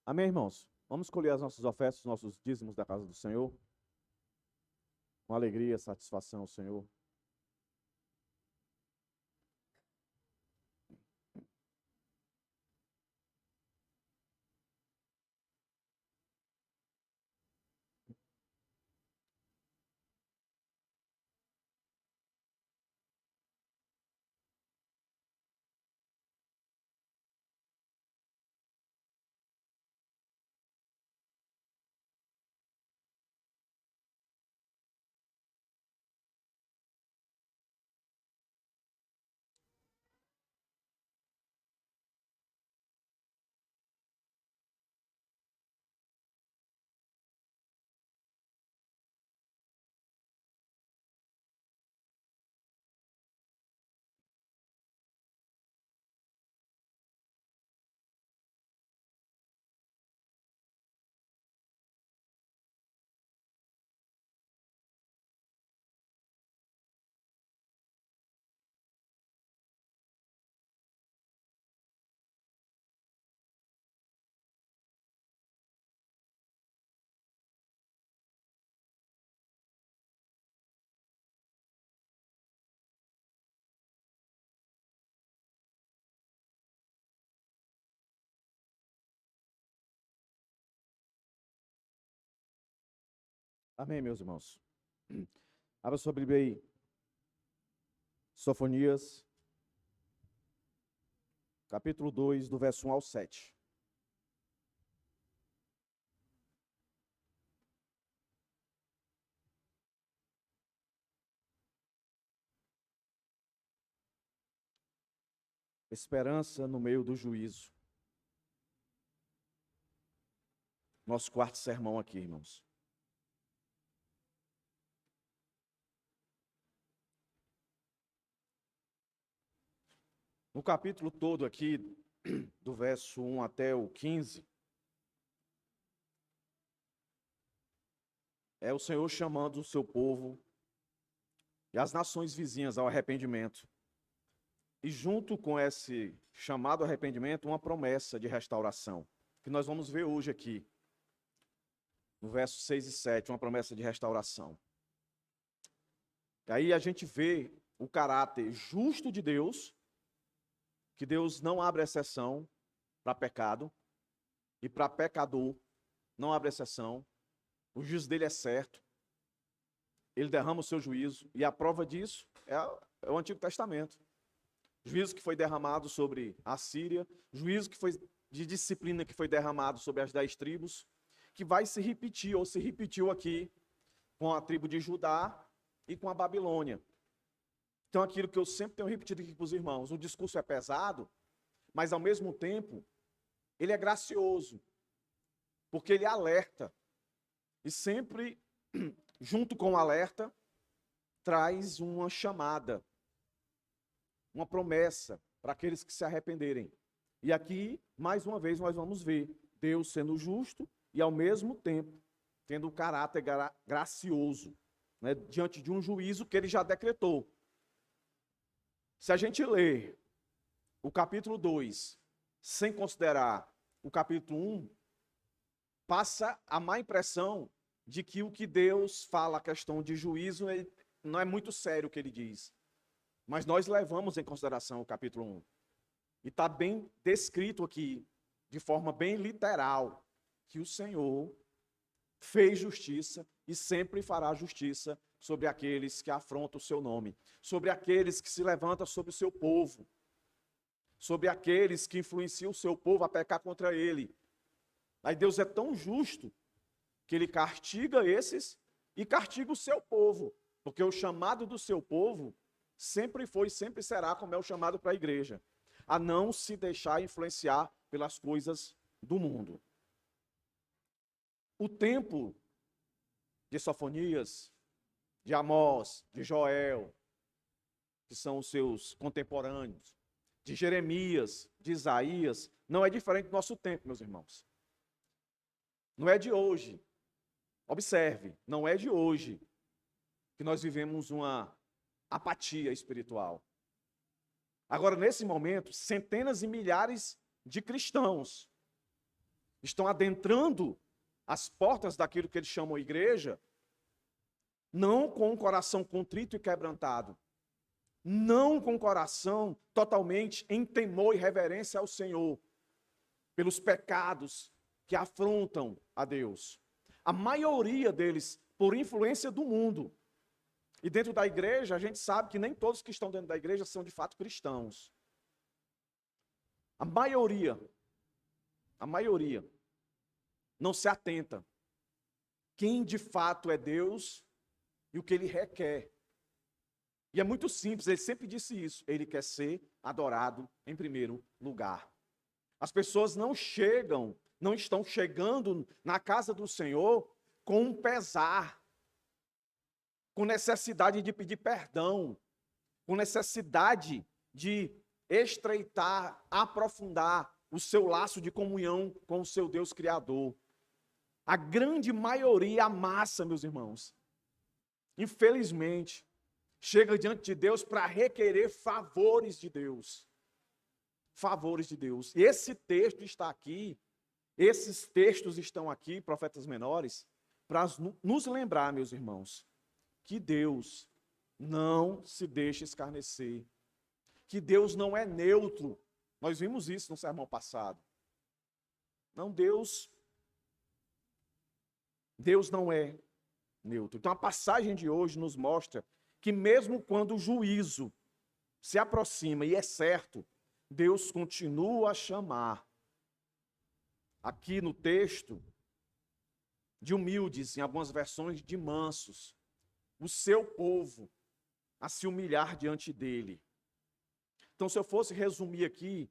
Amém, irmãos? Vamos escolher as nossas ofertas, os nossos dízimos da casa do Senhor, com alegria, satisfação ao Senhor. Amém, meus irmãos? Abra sua Bíblia aí. Sofonias, capítulo 2, do verso 1 ao 7. Esperança no meio do juízo. Nosso quarto sermão aqui, irmãos. No capítulo todo aqui, do verso 1 até o 15, é o Senhor chamando o seu povo e as nações vizinhas ao arrependimento. E junto com esse chamado arrependimento, uma promessa de restauração, que nós vamos ver hoje aqui, no verso 6 e 7, uma promessa de restauração. E aí a gente vê o caráter justo de Deus, que Deus não abre exceção para pecado, e para pecador não abre exceção. O juízo dele é certo, ele derrama o seu juízo, e a prova disso é o Antigo Testamento. Juízo que foi derramado sobre a Síria, juízo que foi de disciplina que foi derramado sobre as 10 tribos, que vai se repetir, ou se repetiu aqui, com a tribo de Judá e com a Babilônia. Então, aquilo que eu sempre tenho repetido aqui para os irmãos, o discurso é pesado, mas ao mesmo tempo, ele é gracioso, porque ele alerta. E sempre, junto com o alerta, traz uma chamada, uma promessa para aqueles que se arrependerem. E aqui, mais uma vez, nós vamos ver Deus sendo justo e, ao mesmo tempo, tendo um caráter gracioso, né, diante de um juízo que ele já decretou. Se a gente ler o capítulo 2, sem considerar o capítulo 1, passa a má impressão de que o que Deus fala, a questão de juízo, não é muito sério o que ele diz. Mas nós levamos em consideração o capítulo 1. E está bem descrito aqui, de forma bem literal, que o Senhor fez justiça e sempre fará justiça sobre aqueles que afrontam o seu nome, sobre aqueles que se levantam sobre o seu povo, sobre aqueles que influenciam o seu povo a pecar contra ele. Aí Deus é tão justo que ele castiga esses e castiga o seu povo, porque o chamado do seu povo sempre foi e sempre será, como é o chamado para a igreja, a não se deixar influenciar pelas coisas do mundo. O tempo de Sofonias, de Amós, de Joel, que são os seus contemporâneos, de Jeremias, de Isaías, não é diferente do nosso tempo, meus irmãos. Não é de hoje. Observe, não é de hoje que nós vivemos uma apatia espiritual. Agora, nesse momento, centenas e milhares de cristãos estão adentrando as portas daquilo que eles chamam igreja, não com um coração contrito e quebrantado, não com o coração totalmente em temor e reverência ao Senhor, pelos pecados que afrontam a Deus. A maioria deles, por influência do mundo. E dentro da igreja, a gente sabe que nem todos que estão dentro da igreja são de fato cristãos. A maioria não se atenta quem de fato é Deus e o que ele requer. E é muito simples, ele sempre disse isso. Ele quer ser adorado em primeiro lugar. As pessoas não estão chegando na casa do Senhor com um pesar, com necessidade de pedir perdão, com necessidade de estreitar, aprofundar o seu laço de comunhão com o seu Deus Criador. A grande maioria, a massa, meus irmãos, infelizmente, chega diante de Deus para requerer favores de Deus. Favores de Deus. E esse texto está aqui, esses textos estão aqui, profetas menores, para nos lembrar, meus irmãos, que Deus não se deixa escarnecer, que Deus não é neutro. Nós vimos isso no sermão passado. Não, Deus não é neutro. Então a passagem de hoje nos mostra que mesmo quando o juízo se aproxima, e é certo, Deus continua a chamar, aqui no texto, de humildes, em algumas versões de mansos, o seu povo a se humilhar diante dele. Então, se eu fosse resumir aqui,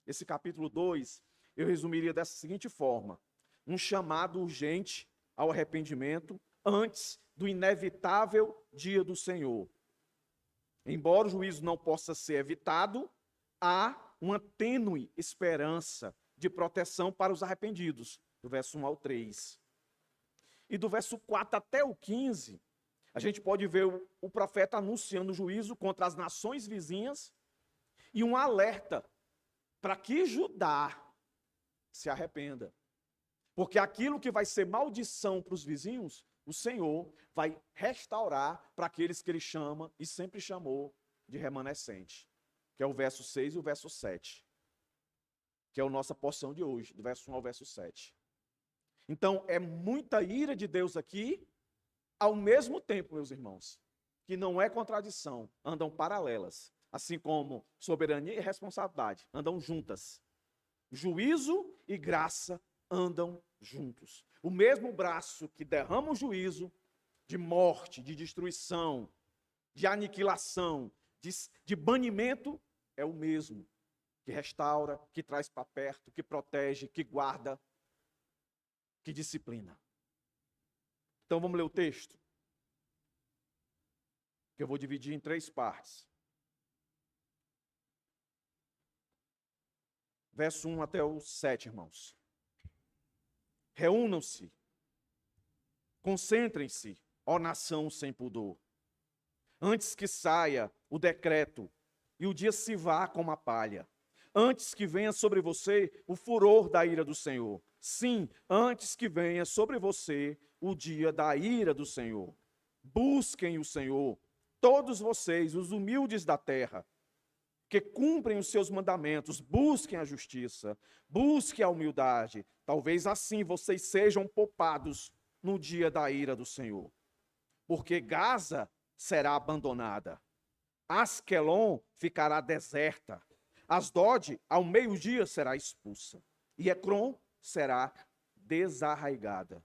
esse capítulo 2, eu resumiria dessa seguinte forma: um chamado urgente ao arrependimento antes do inevitável dia do Senhor. Embora o juízo não possa ser evitado, há uma tênue esperança de proteção para os arrependidos, do verso 1 ao 3. E do verso 4 até o 15, a gente pode ver o profeta anunciando o juízo contra as nações vizinhas e um alerta para que Judá se arrependa. Porque aquilo que vai ser maldição para os vizinhos, o Senhor vai restaurar para aqueles que ele chama e sempre chamou de remanescente, que é o verso 6 e o verso 7, que é a nossa porção de hoje, do verso 1 ao verso 7. Então, é muita ira de Deus aqui, ao mesmo tempo, meus irmãos, que não é contradição, andam paralelas, assim como soberania e responsabilidade andam juntas. Juízo e graça andam juntos. O mesmo braço que derrama o juízo de morte, de destruição, de aniquilação, de banimento, é o mesmo que restaura, que traz para perto, que protege, que guarda, que disciplina. Então vamos ler o texto, que eu vou dividir em 3 partes. Verso 1 até o 7, irmãos. Reúnam-se, concentrem-se, ó nação sem pudor, antes que saia o decreto e o dia se vá como a palha, antes que venha sobre você o furor da ira do Senhor. Sim, antes que venha sobre você o dia da ira do Senhor. Busquem o Senhor, todos vocês, os humildes da terra, que cumprem os seus mandamentos, busquem a justiça, busquem a humildade. Talvez assim vocês sejam poupados no dia da ira do Senhor. Porque Gaza será abandonada, Asquelon ficará deserta, Asdod ao meio-dia será expulsa, e Ecrom será desarraigada.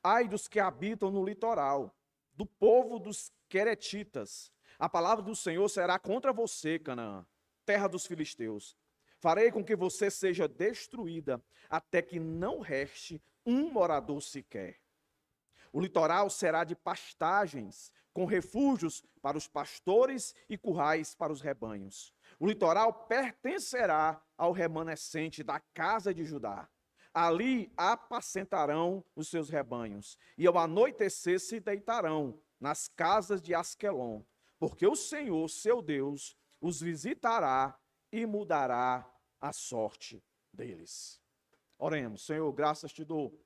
Ai dos que habitam no litoral, do povo dos queretitas. A palavra do Senhor será contra você, Canaã, terra dos filisteus. Farei com que você seja destruída, até que não reste um morador sequer. O litoral será de pastagens, com refúgios para os pastores e currais para os rebanhos. O litoral pertencerá ao remanescente da casa de Judá. Ali apacentarão os seus rebanhos, e ao anoitecer se deitarão nas casas de Asquelon, porque o Senhor, seu Deus, os visitará e mudará a sorte deles. Oremos. Senhor, graças te dou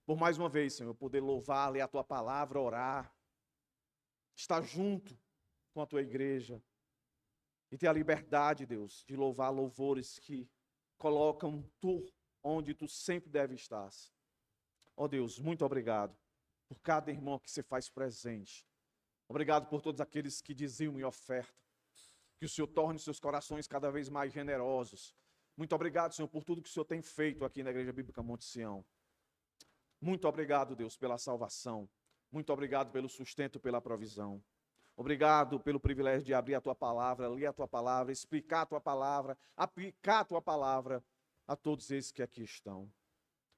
por mais uma vez, Senhor, poder louvar, ler a tua palavra, orar, estar junto com a tua igreja e ter a liberdade, Deus, de louvar louvores que colocam tu onde tu sempre deve estar. Ó Deus, muito obrigado por cada irmão que você faz presente. Obrigado por todos aqueles que dizimam e ofertam. Que o Senhor torne seus corações cada vez mais generosos. Muito obrigado, Senhor, por tudo que o Senhor tem feito aqui na Igreja Bíblica Monte Sião. Muito obrigado, Deus, pela salvação. Muito obrigado pelo sustento, pela provisão. Obrigado pelo privilégio de abrir a tua palavra, ler a tua palavra, explicar a tua palavra, aplicar a tua palavra a todos esses que aqui estão.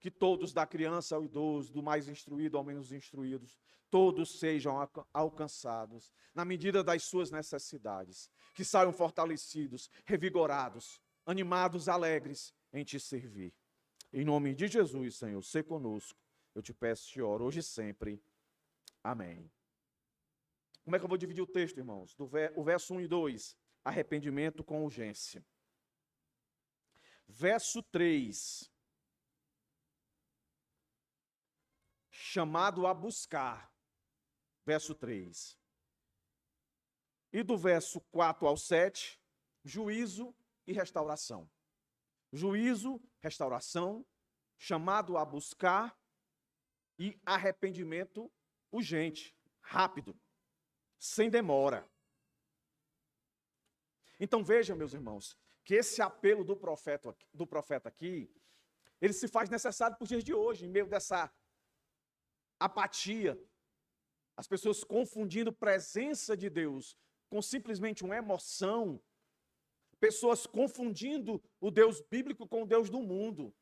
Que todos, da criança ao idoso, do mais instruído ao menos instruídos, todos sejam alcançados na medida das suas necessidades. Que saiam fortalecidos, revigorados, animados, alegres em te servir. Em nome de Jesus, Senhor, sê conosco. Eu te peço, te oro, hoje e sempre. Amém. Como é que eu vou dividir o texto, irmãos? O verso 1 e 2, arrependimento com urgência. Verso 3, chamado a buscar. Verso 3. E do verso 4 ao 7, juízo e restauração. Juízo, restauração, chamado a buscar e arrependimento urgente, rápido, sem demora. Então veja, meus irmãos, que esse apelo do profeta aqui, ele se faz necessário para os dias de hoje, em meio dessa apatia, as pessoas confundindo presença de Deus com simplesmente uma emoção, pessoas confundindo o Deus bíblico com o Deus do mundo.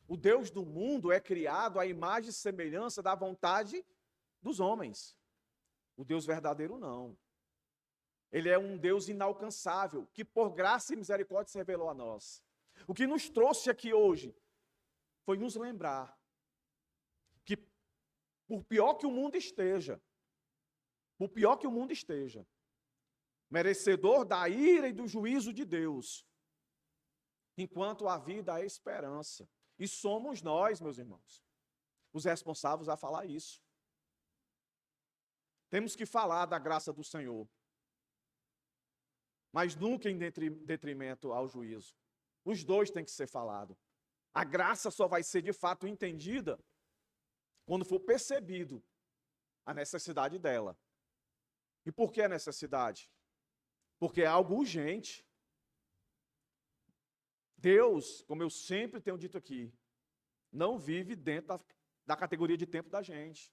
O Deus do mundo é criado à imagem e semelhança da vontade dos homens. O Deus verdadeiro não. Ele é um Deus inalcançável, que por graça e misericórdia se revelou a nós. O que nos trouxe aqui hoje foi nos lembrar que, por pior que o mundo esteja, merecedor da ira e do juízo de Deus, enquanto há vida, há esperança. E somos nós, meus irmãos, os responsáveis a falar isso. Temos que falar da graça do Senhor, mas nunca em detrimento ao juízo. Os dois têm que ser falados. A graça só vai ser de fato entendida quando for percebido a necessidade dela. E por que a necessidade? Porque é algo urgente. Deus, como eu sempre tenho dito aqui, não vive dentro da categoria de tempo da gente.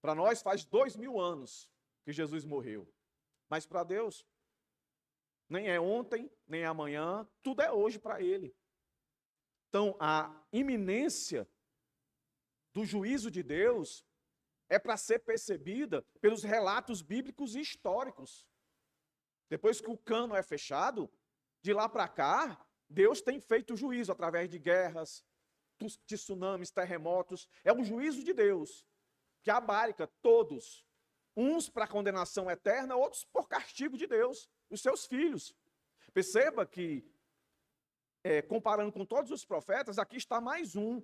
Para nós faz 2000 anos que Jesus morreu. Mas para Deus, nem é ontem, nem é amanhã, tudo é hoje para Ele. Então, a iminência do juízo de Deus é para ser percebida pelos relatos bíblicos e históricos. Depois que o cano é fechado, de lá para cá, Deus tem feito juízo através de guerras, de tsunamis, terremotos. É um juízo de Deus que abarca todos, uns para condenação eterna, outros por castigo de Deus, os seus filhos. Perceba que, comparando com todos os profetas, aqui está mais um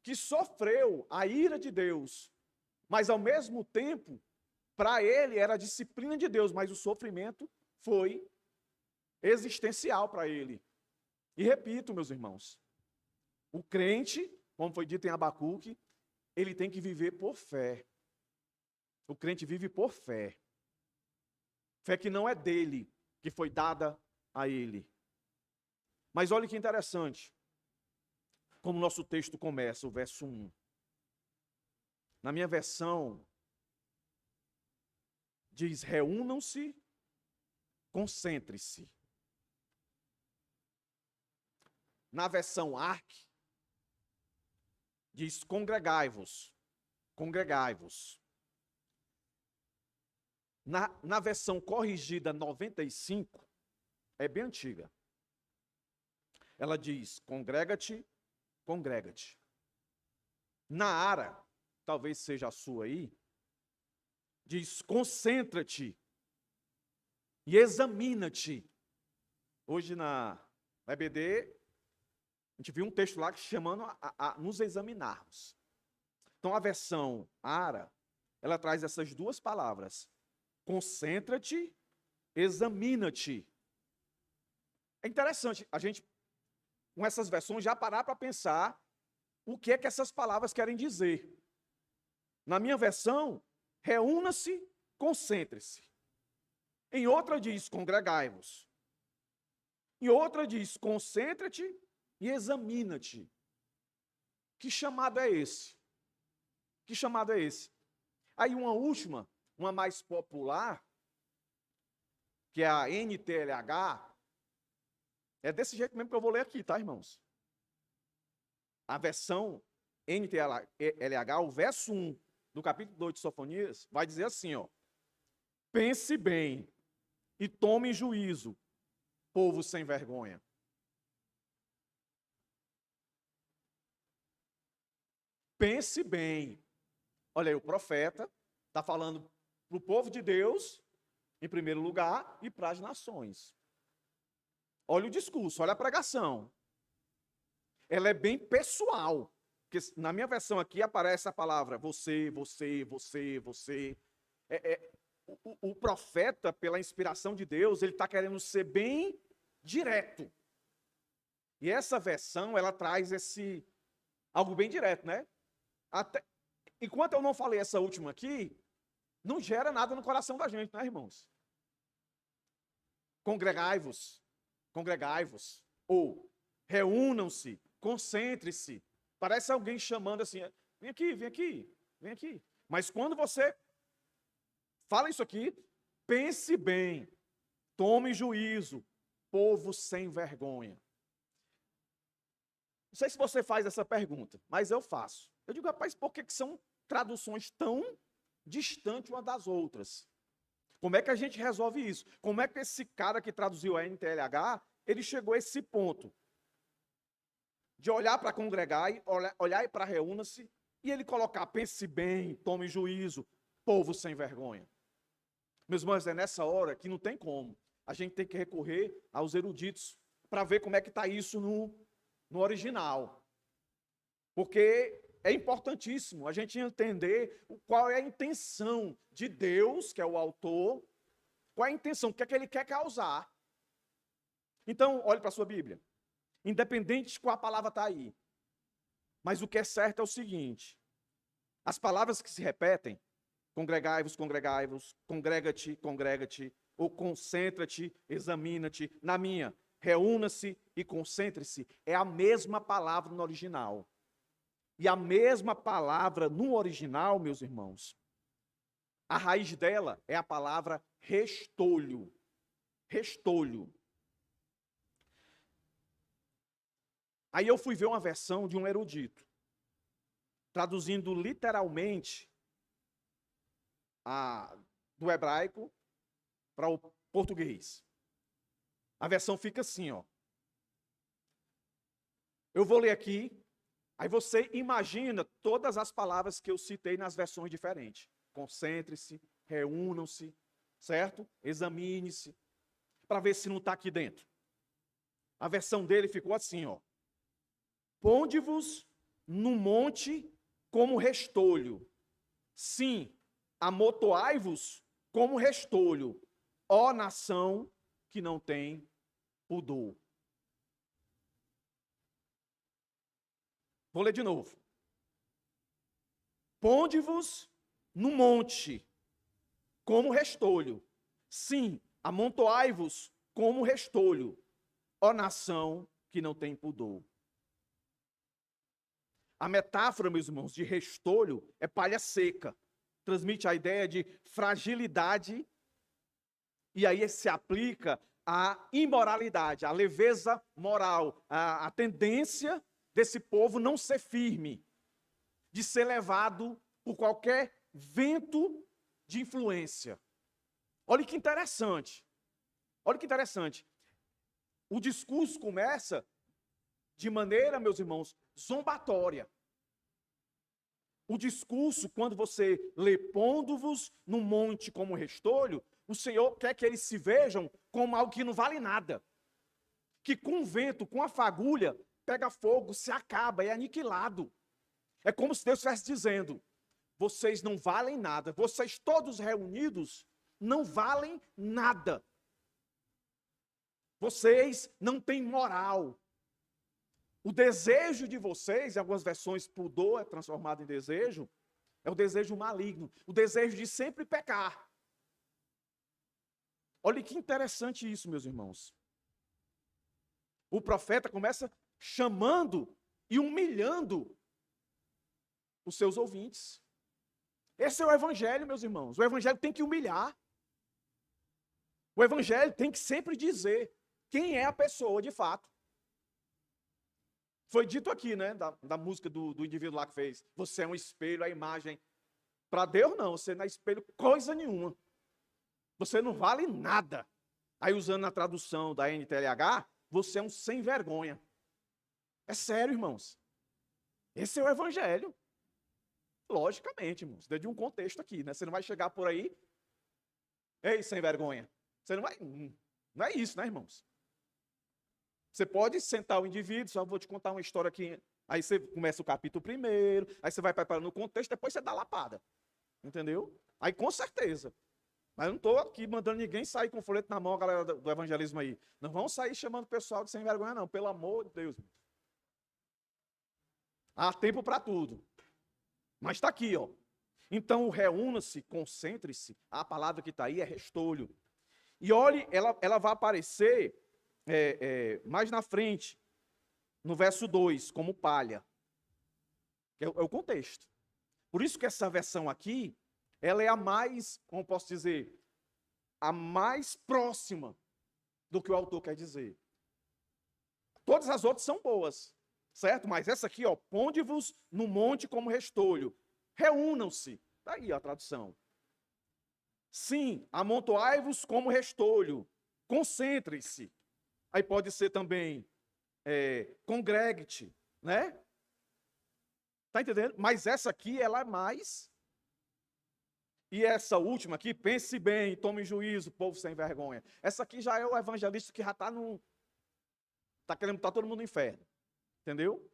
que sofreu a ira de Deus, mas ao mesmo tempo, para ele era a disciplina de Deus, mas o sofrimento foi existencial para ele. E repito, meus irmãos, o crente, como foi dito em Abacuque, ele tem que viver por fé. O crente vive por fé. Fé que não é dele, que foi dada a ele. Mas olha que interessante, como o nosso texto começa, o verso 1. Na minha versão, diz: reúnam-se, concentre-se. Na versão ARC, diz: congregai-vos, congregai-vos. Na versão corrigida 95, é bem antiga. Ela diz: congrega-te, congrega-te. Na ARA, talvez seja a sua aí, diz: concentra-te e examina-te. Hoje na EBD, A gente viu um texto lá chamando a nos examinarmos. Então, a versão ARA, ela traz essas duas palavras. Concentra-te, examina-te. É interessante a gente, com essas versões, já parar para pensar o que é que essas palavras querem dizer. Na minha versão, reúna-se, concentre-se. Em outra diz, congregai-vos. Em outra diz, concentra-te e examina-te. Que chamado é esse? Que chamado é esse? Aí uma última, uma mais popular, que é a NTLH, é desse jeito mesmo que eu vou ler aqui, tá, irmãos? A versão NTLH, o verso 1 do capítulo 2 de Sofonias, vai dizer assim, ó. Pense bem e tome juízo, povo sem vergonha. Pense bem. Olha aí, o profeta está falando para o povo de Deus, em primeiro lugar, e para as nações. Olha o discurso, olha a pregação. Ela é bem pessoal. Porque na minha versão aqui aparece a palavra você, você, você, você. O profeta, pela inspiração de Deus, ele está querendo ser bem direto. E essa versão, ela traz algo bem direto, né? Enquanto eu não falei essa última aqui, não gera nada no coração da gente, né, irmãos? Congregai-vos, congregai-vos, ou reúnam-se, concentre-se. Parece alguém chamando assim, vem aqui, vem aqui, vem aqui. Mas quando você fala isso aqui, pense bem, tome juízo, povo sem vergonha. Não sei se você faz essa pergunta, mas eu faço. Eu digo, rapaz, por que são traduções tão distantes umas das outras? Como é que a gente resolve isso? Como é que esse cara que traduziu a NTLH, ele chegou a esse ponto? De olhar para congregar, olhar para reúna-se, e ele colocar, pense bem, tome juízo, povo sem vergonha. Meus irmãos, é nessa hora que não tem como. A gente tem que recorrer aos eruditos para ver como é que está isso no original. Porque é importantíssimo a gente entender qual é a intenção de Deus, que é o autor, qual é a intenção, o que é que ele quer causar. Então, olhe para a sua Bíblia. Independente de qual a palavra está aí. Mas o que é certo é o seguinte. As palavras que se repetem, congregai-vos, congregai-vos, congrega-te, congrega-te, ou concentra-te, examina-te, na minha, reúna-se e concentre-se, é a mesma palavra no original. E a mesma palavra no original, meus irmãos, a raiz dela é a palavra restolho. Restolho. Aí eu fui ver uma versão de um erudito, traduzindo literalmente do hebraico para o português. A versão fica assim, ó. Eu vou ler aqui, aí você imagina todas as palavras que eu citei nas versões diferentes. Concentre-se, reúnam-se, certo? Examine-se, para ver se não está aqui dentro. A versão dele ficou assim, ó. Ponde-vos no monte como restolho. Sim, amotoai-vos como restolho, ó nação que não tem pudor. Vou ler de novo. Ponde-vos no monte como restolho. Sim, amontoai-vos como restolho, ó nação que não tem pudor. A metáfora, meus irmãos, de restolho é palha seca. Transmite a ideia de fragilidade e aí se aplica à imoralidade, à leveza moral, à tendência desse povo não ser firme, de ser levado por qualquer vento de influência. Olha que interessante. Olha que interessante. O discurso começa de maneira, meus irmãos, zombatória. O discurso, quando você lê pondo-vos no monte como restolho, o Senhor quer que eles se vejam como algo que não vale nada. Que com o vento, com a fagulha, pega fogo, se acaba, é aniquilado. É como se Deus estivesse dizendo: vocês não valem nada, vocês todos reunidos não valem nada. Vocês não têm moral. O desejo de vocês, em algumas versões pudor é transformado em desejo, é o desejo maligno, o desejo de sempre pecar. Olha que interessante isso, meus irmãos. O profeta começa chamando e humilhando os seus ouvintes. Esse é o evangelho, meus irmãos. O evangelho tem que humilhar. O evangelho tem que sempre dizer quem é a pessoa de fato. Foi dito aqui, né, da música do indivíduo lá que fez: você é um espelho, a imagem. Para Deus não, você não é espelho coisa nenhuma. Você não vale nada. Aí usando a tradução da NTLH, você é um sem vergonha. É sério, irmãos. Esse é o evangelho. Logicamente, irmãos, dentro de um contexto aqui, né? Você não vai chegar por aí, ei, sem vergonha. Você não vai, não é isso, né, irmãos? Você pode sentar o indivíduo, só vou te contar uma história aqui. Aí você começa o capítulo primeiro, aí você vai preparando o contexto, depois você dá lapada. Entendeu? Aí com certeza. Mas eu não estou aqui mandando ninguém sair com o folheto na mão, a galera do evangelismo aí. Não vão sair chamando o pessoal de sem vergonha, não. Pelo amor de Deus. Há tempo para tudo. Mas está aqui, ó. Então, reúna-se, concentre-se. A palavra que está aí é restolho. E olhe, ela vai aparecer mais na frente, no verso 2, como palha. É o contexto. Por isso que essa versão aqui, ela é a mais, como posso dizer, a mais próxima do que o autor quer dizer. Todas as outras são boas, certo? Mas essa aqui, ó, ponde-vos no monte como restolho. Reúnam-se. Está aí a tradução. Sim, amontoai-vos como restolho. Concentrem-se. Aí pode ser também congregue-te, né? Tá entendendo? Mas essa aqui, ela é mais. E essa última aqui, pense bem, tome juízo, povo sem vergonha. Essa aqui já é o evangelista que já está querendo botar todo mundo no inferno. Entendeu?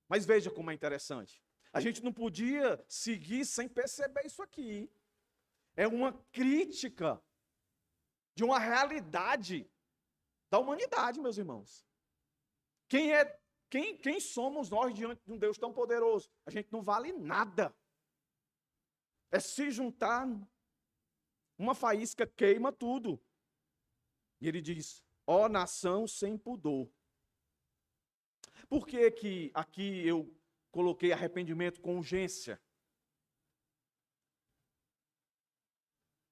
Mas veja como é interessante. A gente não podia seguir sem perceber isso aqui. É uma crítica de uma realidade da humanidade, meus irmãos. Quem somos nós diante de um Deus tão poderoso? A gente não vale nada. É se juntar, uma faísca queima tudo. E ele diz: ó nação sem pudor. Por que que aqui eu coloquei arrependimento com urgência?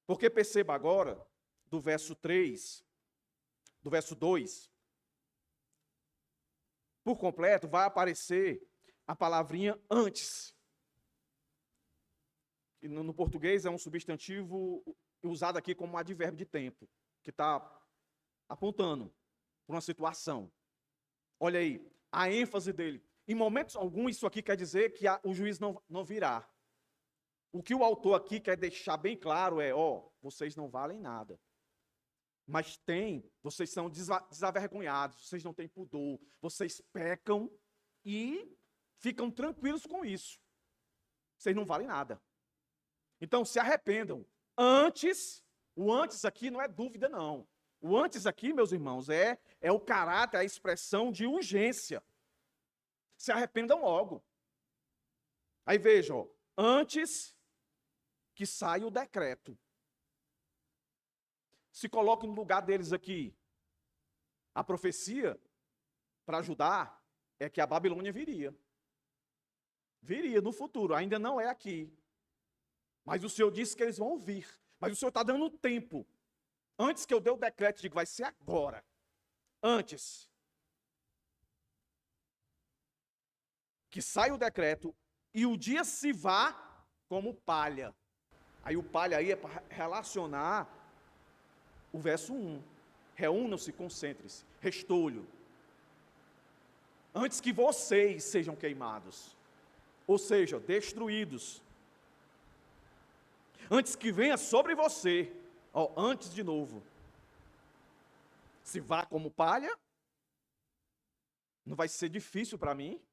Porque perceba agora, do verso 3, do verso 2, por completo, vai aparecer a palavrinha antes. E no português é um substantivo usado aqui como um advérbio de tempo, que está apontando para uma situação. Olha aí, a ênfase dele. Em momentos alguns, isso aqui quer dizer que o juiz não virá. O que o autor aqui quer deixar bem claro é: ó, vocês não valem nada. Mas vocês são desavergonhados, vocês não têm pudor, vocês pecam e ficam tranquilos com isso. Vocês não valem nada. Então se arrependam. O antes aqui não é dúvida, não. O antes aqui, meus irmãos, é o caráter, a expressão de urgência. Se arrependam logo. Aí vejam, antes que saia o decreto. Se coloque no lugar deles aqui. A profecia, para ajudar, é que a Babilônia viria. Viria no futuro, ainda não é aqui. Mas o Senhor disse que eles vão vir. Mas o Senhor está dando tempo. Antes que eu dê o decreto, digo, vai ser agora. Antes que saia o decreto e o dia se vá como palha. Aí o palha aí é para relacionar o verso 1. Reúnam-se, concentrem-se. Restolho. Antes que vocês sejam queimados. Ou seja, destruídos. Antes que venha sobre você. Antes de novo. Se vá como palha. Não vai ser difícil para mim.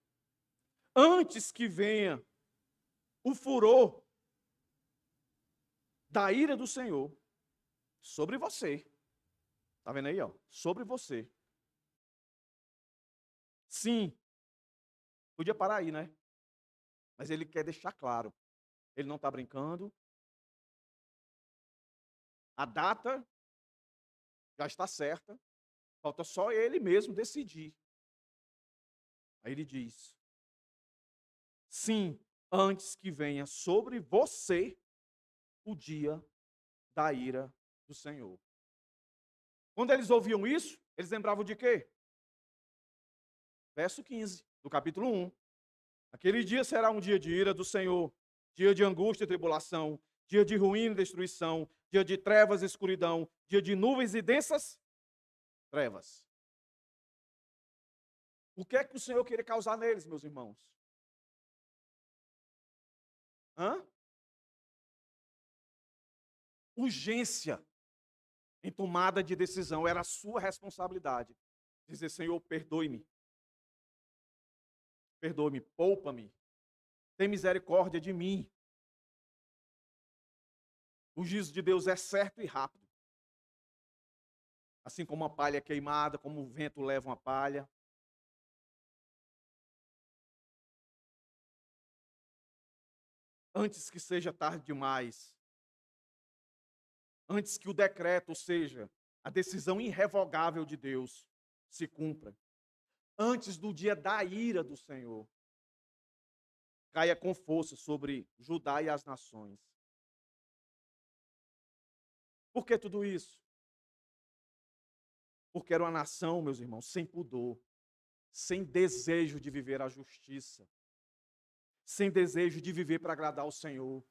Antes que venha o furor da ira do Senhor sobre você. Está vendo aí, ó? Sobre você. Sim, podia parar aí, né? Mas ele quer deixar claro. Ele não está brincando. A data já está certa. Falta só ele mesmo decidir. Aí ele diz: sim, antes que venha sobre você o dia da ira do Senhor. Quando eles ouviam isso, eles lembravam de quê? Verso 15 do capítulo 1. Aquele dia será um dia de ira do Senhor, dia de angústia e tribulação, dia de ruína e destruição, dia de trevas e escuridão, dia de nuvens e densas trevas. O que é que o Senhor queria causar neles, meus irmãos? Urgência em tomada de decisão. Era a sua responsabilidade. Dizer: Senhor, perdoe-me. Perdoe-me, poupa-me. Tem misericórdia de mim. O juízo de Deus é certo e rápido. Assim como a palha queimada, como o vento leva uma palha. Antes que seja tarde demais. Antes que o decreto, ou seja, a decisão irrevogável de Deus, se cumpra. Antes do dia da ira do Senhor, caia com força sobre Judá e as nações. Por que tudo isso? Porque era uma nação, meus irmãos, sem pudor, sem desejo de viver a justiça, sem desejo de viver para agradar ao Senhor,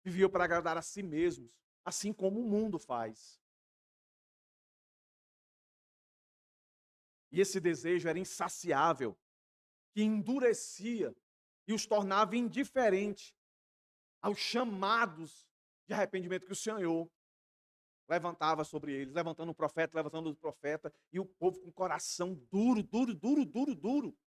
vivia para agradar a si mesmos, assim como o mundo faz. E esse desejo era insaciável, que endurecia e os tornava indiferentes aos chamados de arrependimento que o Senhor levantava sobre eles, levantando o profeta, levantando o profeta, e o povo com o coração duro, duro, duro, duro, duro.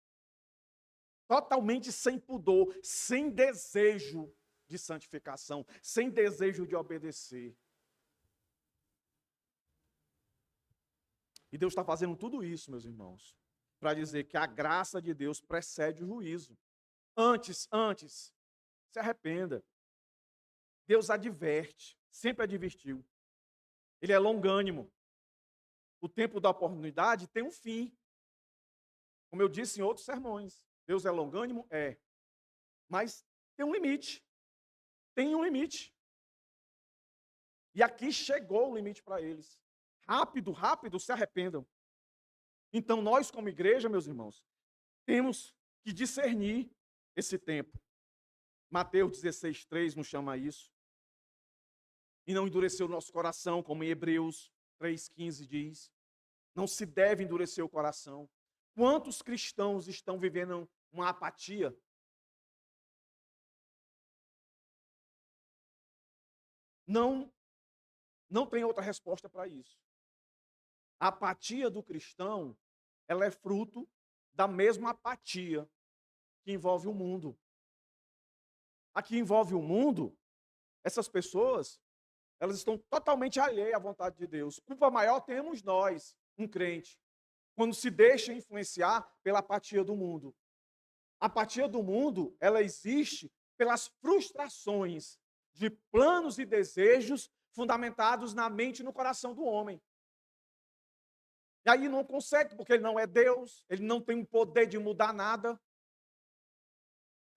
Totalmente sem pudor, sem desejo de santificação, sem desejo de obedecer. E Deus está fazendo tudo isso, meus irmãos, para dizer que a graça de Deus precede o juízo. Antes, se arrependa. Deus adverte, sempre advertiu. Ele é longânimo. O tempo da oportunidade tem um fim. Como eu disse em outros sermões, Deus é longânimo? É. Mas tem um limite. Tem um limite. E aqui chegou o limite para eles. Rápido, rápido, se arrependam. Então nós, como igreja, meus irmãos, temos que discernir esse tempo. Mateus 16:3 nos chama a isso. E não endurecer o nosso coração, como em Hebreus 3:15 diz. Não se deve endurecer o coração. Quantos cristãos estão vivendo uma apatia? Não tem outra resposta para isso. A apatia do cristão, ela é fruto da mesma apatia que envolve o mundo. A que envolve o mundo, essas pessoas, elas estão totalmente alheias à vontade de Deus. Culpa maior temos nós, um crente, quando se deixa influenciar pela apatia do mundo. A apatia do mundo, ela existe pelas frustrações de planos e desejos fundamentados na mente e no coração do homem. E aí não consegue, porque ele não é Deus, ele não tem o poder de mudar nada.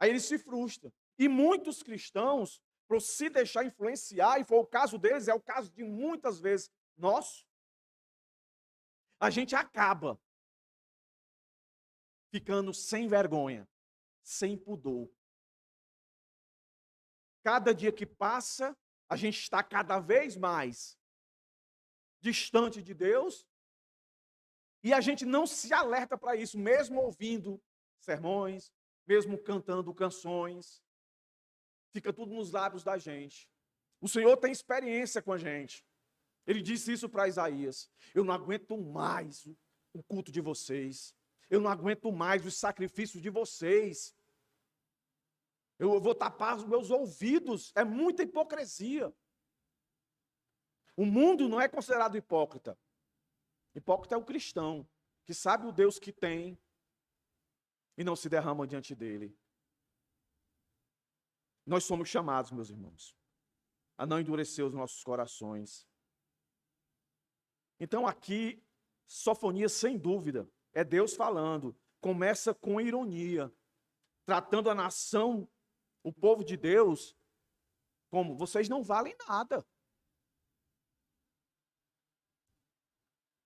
Aí ele se frustra. E muitos cristãos, por se deixar influenciar, e foi o caso deles, é o caso de muitas vezes nosso, a gente acaba ficando sem vergonha, sem pudor. Cada dia que passa, a gente está cada vez mais distante de Deus, e a gente não se alerta para isso, mesmo ouvindo sermões, mesmo cantando canções, fica tudo nos lábios da gente. O Senhor tem experiência com a gente. Ele disse isso para Isaías: eu não aguento mais o culto de vocês. Eu não aguento mais os sacrifícios de vocês. Eu vou tapar os meus ouvidos. É muita hipocrisia. O mundo não é considerado hipócrita. Hipócrita é o cristão, que sabe o Deus que tem e não se derrama diante dele. Nós somos chamados, meus irmãos, a não endurecer os nossos corações. Então aqui, Sofonias, sem dúvida, é Deus falando. Começa com ironia, tratando a nação, o povo de Deus, como vocês não valem nada.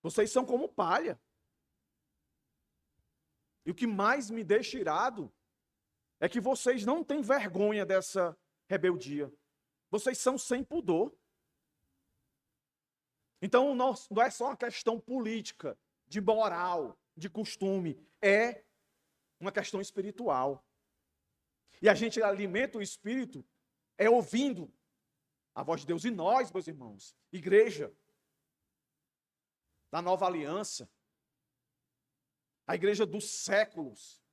Vocês são como palha. E o que mais me deixa irado é que vocês não têm vergonha dessa rebeldia. Vocês são sem pudor. Então não é só uma questão política, de moral, de costume. É uma questão espiritual. E a gente alimenta o espírito ouvindo a voz de Deus. E nós, meus irmãos, igreja da nova aliança, a igreja dos séculos,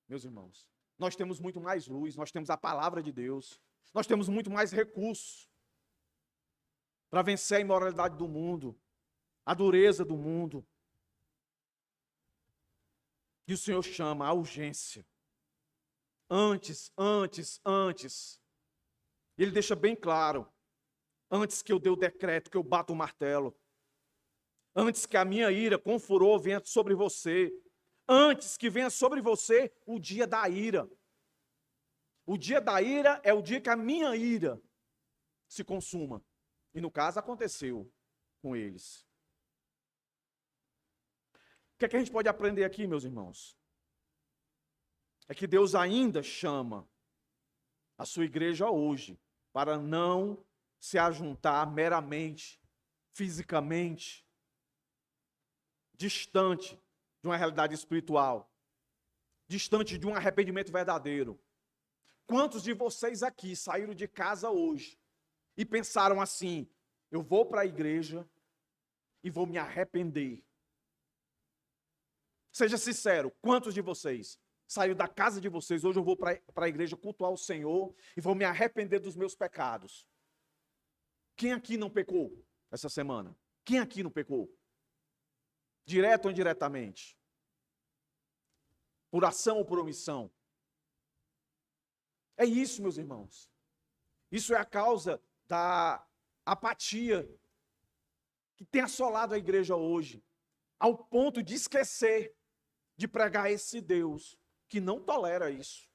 meus irmãos, nós temos muito mais luz, nós temos a palavra de Deus, nós temos muito mais recursos para vencer a imoralidade do mundo, a dureza do mundo. E o Senhor chama a urgência. Antes. Ele deixa bem claro, antes que eu dê o decreto, que eu bato o martelo, antes que a minha ira com furor venha sobre você, antes que venha sobre você o dia da ira. O dia da ira é o dia que a minha ira se consuma. E no caso aconteceu com eles. O que é que a gente pode aprender aqui, meus irmãos? É que Deus ainda chama a sua igreja hoje para não se ajuntar meramente, fisicamente, distante de uma realidade espiritual, distante de um arrependimento verdadeiro. Quantos de vocês aqui saíram de casa hoje e pensaram assim: eu vou para a igreja e vou me arrepender? Seja sincero, quantos de vocês saíram da casa de vocês, hoje eu vou para a igreja cultuar o Senhor e vou me arrepender dos meus pecados? Quem aqui não pecou essa semana? Quem aqui não pecou? Direto ou indiretamente? Por ação ou por omissão? É isso, meus irmãos. Isso é a causa da apatia que tem assolado a igreja hoje, ao ponto de esquecer de pregar esse Deus que não tolera isso.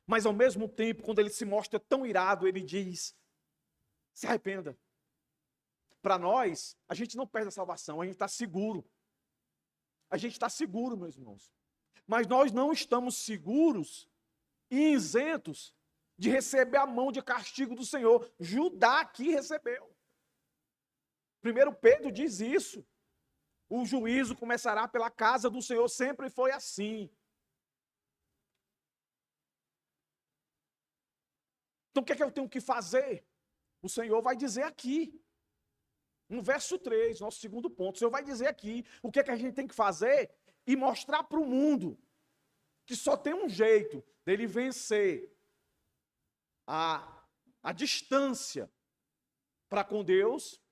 Mas ao mesmo tempo, quando ele se mostra tão irado, ele diz: se arrependa. Para nós, a gente não perde a salvação, a gente está seguro. A gente está seguro, meus irmãos. Mas nós não estamos seguros e isentos de receber a mão de castigo do Senhor. Judá aqui recebeu. 1 Pedro diz isso. O juízo começará pela casa do Senhor, sempre foi assim. Então o que é que eu tenho que fazer? O Senhor vai dizer aqui. No verso 3, nosso segundo ponto, o Senhor vai dizer aqui o que é que a gente tem que fazer e mostrar para o mundo que só tem um jeito dele vencer a distância para com Deus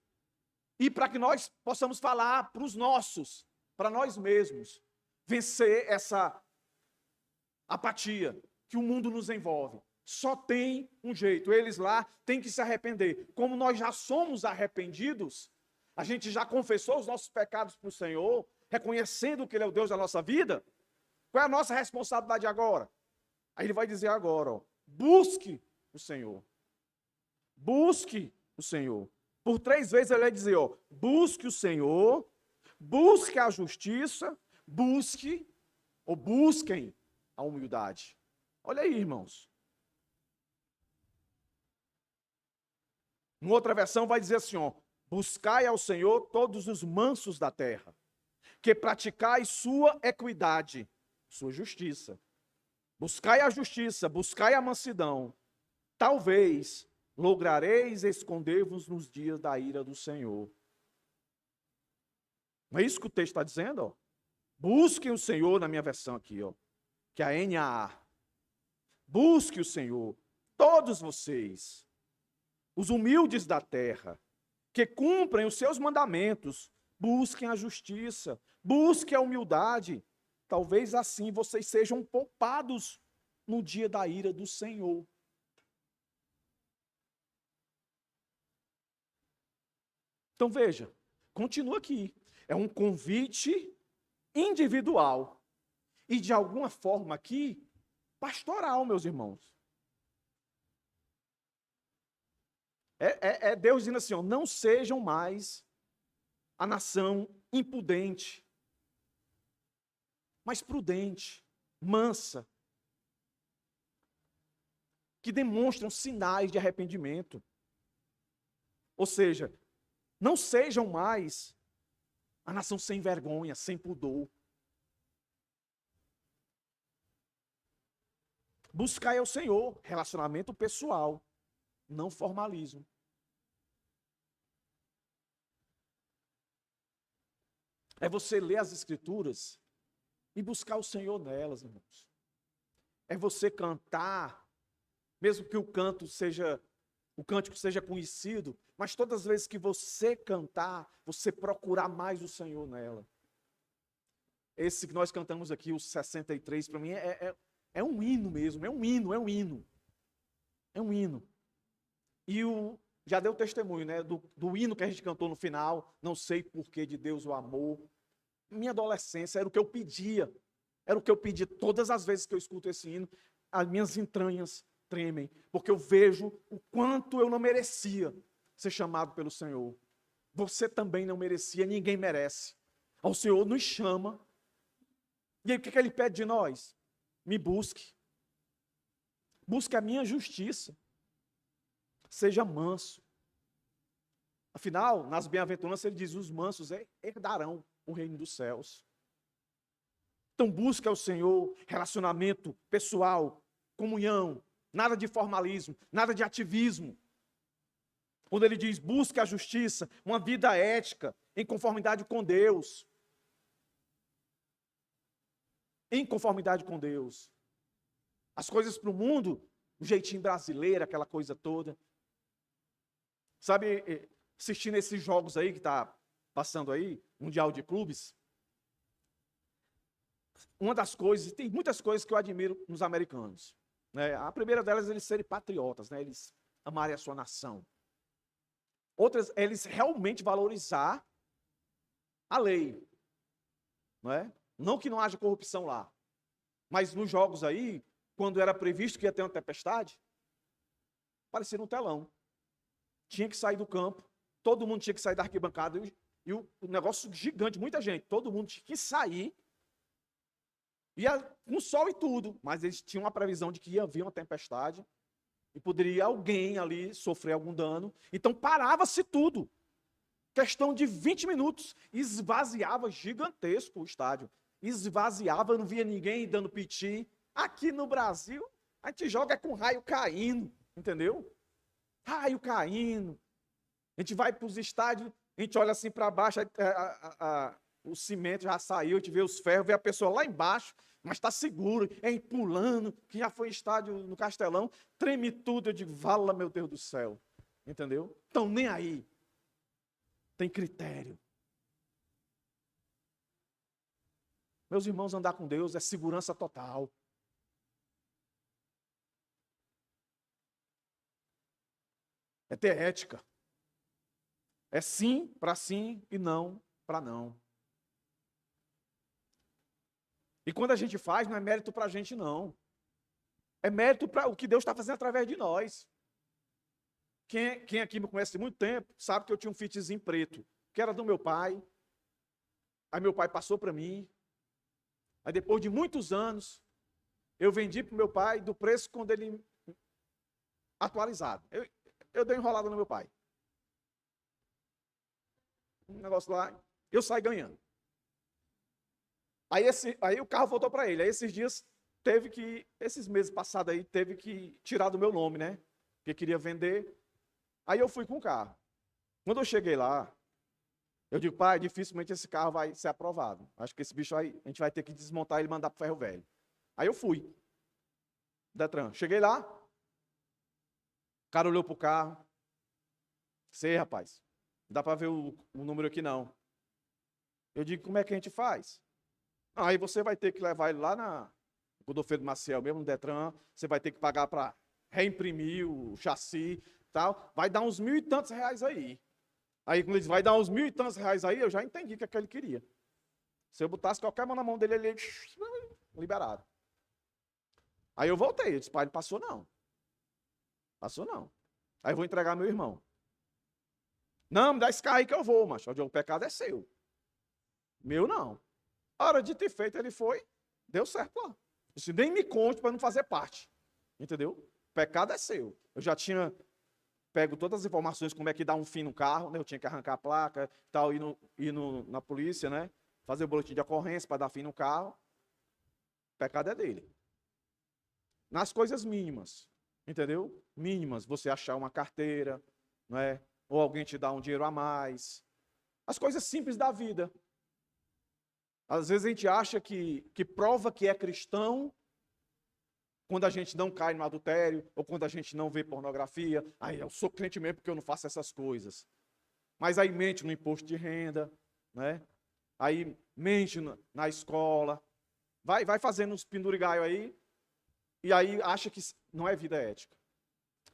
e para que nós possamos falar para os nossos, para nós mesmos, vencer essa apatia que o mundo nos envolve. Só tem um jeito, eles lá têm que se arrepender. Como nós já somos arrependidos, a gente já confessou os nossos pecados para o Senhor, reconhecendo que Ele é o Deus da nossa vida, qual é a nossa responsabilidade agora? Aí Ele vai dizer agora, ó, busque o Senhor. Busque o Senhor. Por 3 vezes Ele vai dizer, ó, busque o Senhor, busque a justiça, busque ou busquem a humildade. Olha aí, irmãos. Em outra versão vai dizer assim, ó, buscai ao Senhor todos os mansos da terra, que praticai sua equidade, sua justiça. Buscai a justiça, buscai a mansidão. Talvez lograreis esconder-vos nos dias da ira do Senhor. Não é isso que o texto está dizendo? Ó? Busquem o Senhor, na minha versão aqui, ó, que é a NAA. Busque o Senhor, todos vocês, os humildes da terra, que cumprem os seus mandamentos, busquem a justiça, busquem a humildade. Talvez assim vocês sejam poupados no dia da ira do Senhor. Então veja, continua aqui. É um convite individual e de alguma forma aqui pastoral, meus irmãos. É Deus dizendo assim, ó, não sejam mais a nação impudente, mas prudente, mansa, que demonstram sinais de arrependimento. Ou seja, não sejam mais a nação sem vergonha, sem pudor. Buscai ao Senhor, relacionamento pessoal, não formalismo. É você ler as Escrituras e buscar o Senhor nelas, irmãos. É você cantar, mesmo que o cântico seja conhecido, mas todas as vezes que você cantar, você procurar mais o Senhor nela. Esse que nós cantamos aqui, o 63, para mim é um hino mesmo, é um hino. É um hino. E já deu testemunho, né, do hino que a gente cantou no final, não sei porquê de Deus o amor. Minha adolescência era o que eu pedia, todas as vezes que eu escuto esse hino, as minhas entranhas tremem, porque eu vejo o quanto eu não merecia ser chamado pelo Senhor. Você também não merecia, ninguém merece. O Senhor nos chama, e aí o que Ele pede de nós? Me busque a minha justiça, seja manso. Afinal, nas bem-aventuranças ele diz, os mansos herdarão o reino dos céus. Então busca o Senhor, relacionamento pessoal, comunhão, nada de formalismo, nada de ativismo. Quando ele diz, busca a justiça, uma vida ética, em conformidade com Deus. Em conformidade com Deus. As coisas para o mundo, o jeitinho brasileiro, aquela coisa toda. Sabe, assistindo esses jogos aí que está passando aí, Mundial de Clubes, uma das coisas, tem muitas coisas que eu admiro nos americanos. Né? A primeira delas é eles serem patriotas, né? Eles amarem a sua nação. Outras, é eles realmente valorizar a lei. Não é? Não que não haja corrupção lá, mas nos jogos aí, quando era previsto que ia ter uma tempestade, parecia um telão. Tinha que sair do campo, todo mundo tinha que sair da arquibancada, e o negócio gigante, muita gente, todo mundo tinha que sair, ia com sol e tudo, mas eles tinham uma previsão de que ia vir uma tempestade, e poderia alguém ali sofrer algum dano, então parava-se tudo. Questão de 20 minutos, esvaziava gigantesco o estádio, esvaziava, não via ninguém dando piti. Aqui no Brasil, a gente joga com raio caindo, entendeu? Raio caindo. A gente vai para os estádios, a gente olha assim para baixo, o cimento já saiu, a gente vê os ferros, vê a pessoa lá embaixo, mas está seguro, pulando, que já foi estádio no Castelão, treme tudo, eu digo, vala meu Deus do céu, entendeu? Então nem aí, tem critério. Meus irmãos, andar com Deus é segurança total. É ter ética. É sim para sim e não para não. E quando a gente faz, não é mérito para a gente, não. É mérito para o que Deus está fazendo através de nós. Quem aqui me conhece há muito tempo, sabe que eu tinha um Fitzinho preto, que era do meu pai. Aí meu pai passou para mim. Aí depois de muitos anos, eu vendi para o meu pai do preço quando ele atualizado. Eu dei enrolada no meu pai. Um negócio lá, eu saí ganhando. Aí o carro voltou para ele. Aí esses dias esses meses passados aí, teve que tirar do meu nome, né? Porque queria vender. Aí eu fui com o carro. Quando eu cheguei lá, Eu digo, pai, dificilmente esse carro vai ser aprovado. Acho que esse bicho aí, a gente vai ter que desmontar ele e mandar pro ferro velho. Aí eu fui, Detran. Cheguei lá, o cara olhou pro carro. Sei, rapaz, não dá para ver o número aqui não. Eu digo, como é que a gente faz? Aí você vai ter que levar ele lá na Godofredo Maciel, mesmo no Detran, você vai ter que pagar para reimprimir o chassi e tal. Vai dar uns 1.000 e tantos reais aí. Aí, quando ele diz, vai dar uns 1.000 e tantos reais aí, eu já entendi o que é que ele queria. Se eu botasse qualquer mão na mão dele, ele liberado. Aí eu voltei, eu disse, pai, não passou não. Passou não. Aí eu vou entregar meu irmão. Não, me dá esse carro aí que eu vou, macho. O pecado é seu. Meu não. A hora de ter feito, ele foi, deu certo lá. Disse, nem me conte para não fazer parte. Entendeu? O pecado é seu. Eu já tinha pego todas as informações, como é que dá um fim no carro, né? Eu tinha que arrancar a placa, tal, ir na polícia, né? Fazer o boletim de ocorrência para dar fim no carro. O pecado é dele. Nas coisas mínimas, entendeu? Mínimas, você achar uma carteira, não é? Ou alguém te dá um dinheiro a mais. As coisas simples da vida. Às vezes a gente acha que prova que é cristão quando a gente não cai no adultério, ou quando a gente não vê pornografia. Aí eu sou crente mesmo porque eu não faço essas coisas. Mas aí mente no imposto de renda, né? Aí mente na escola. Vai fazendo uns pendurigaios aí, e aí acha que não é vida ética.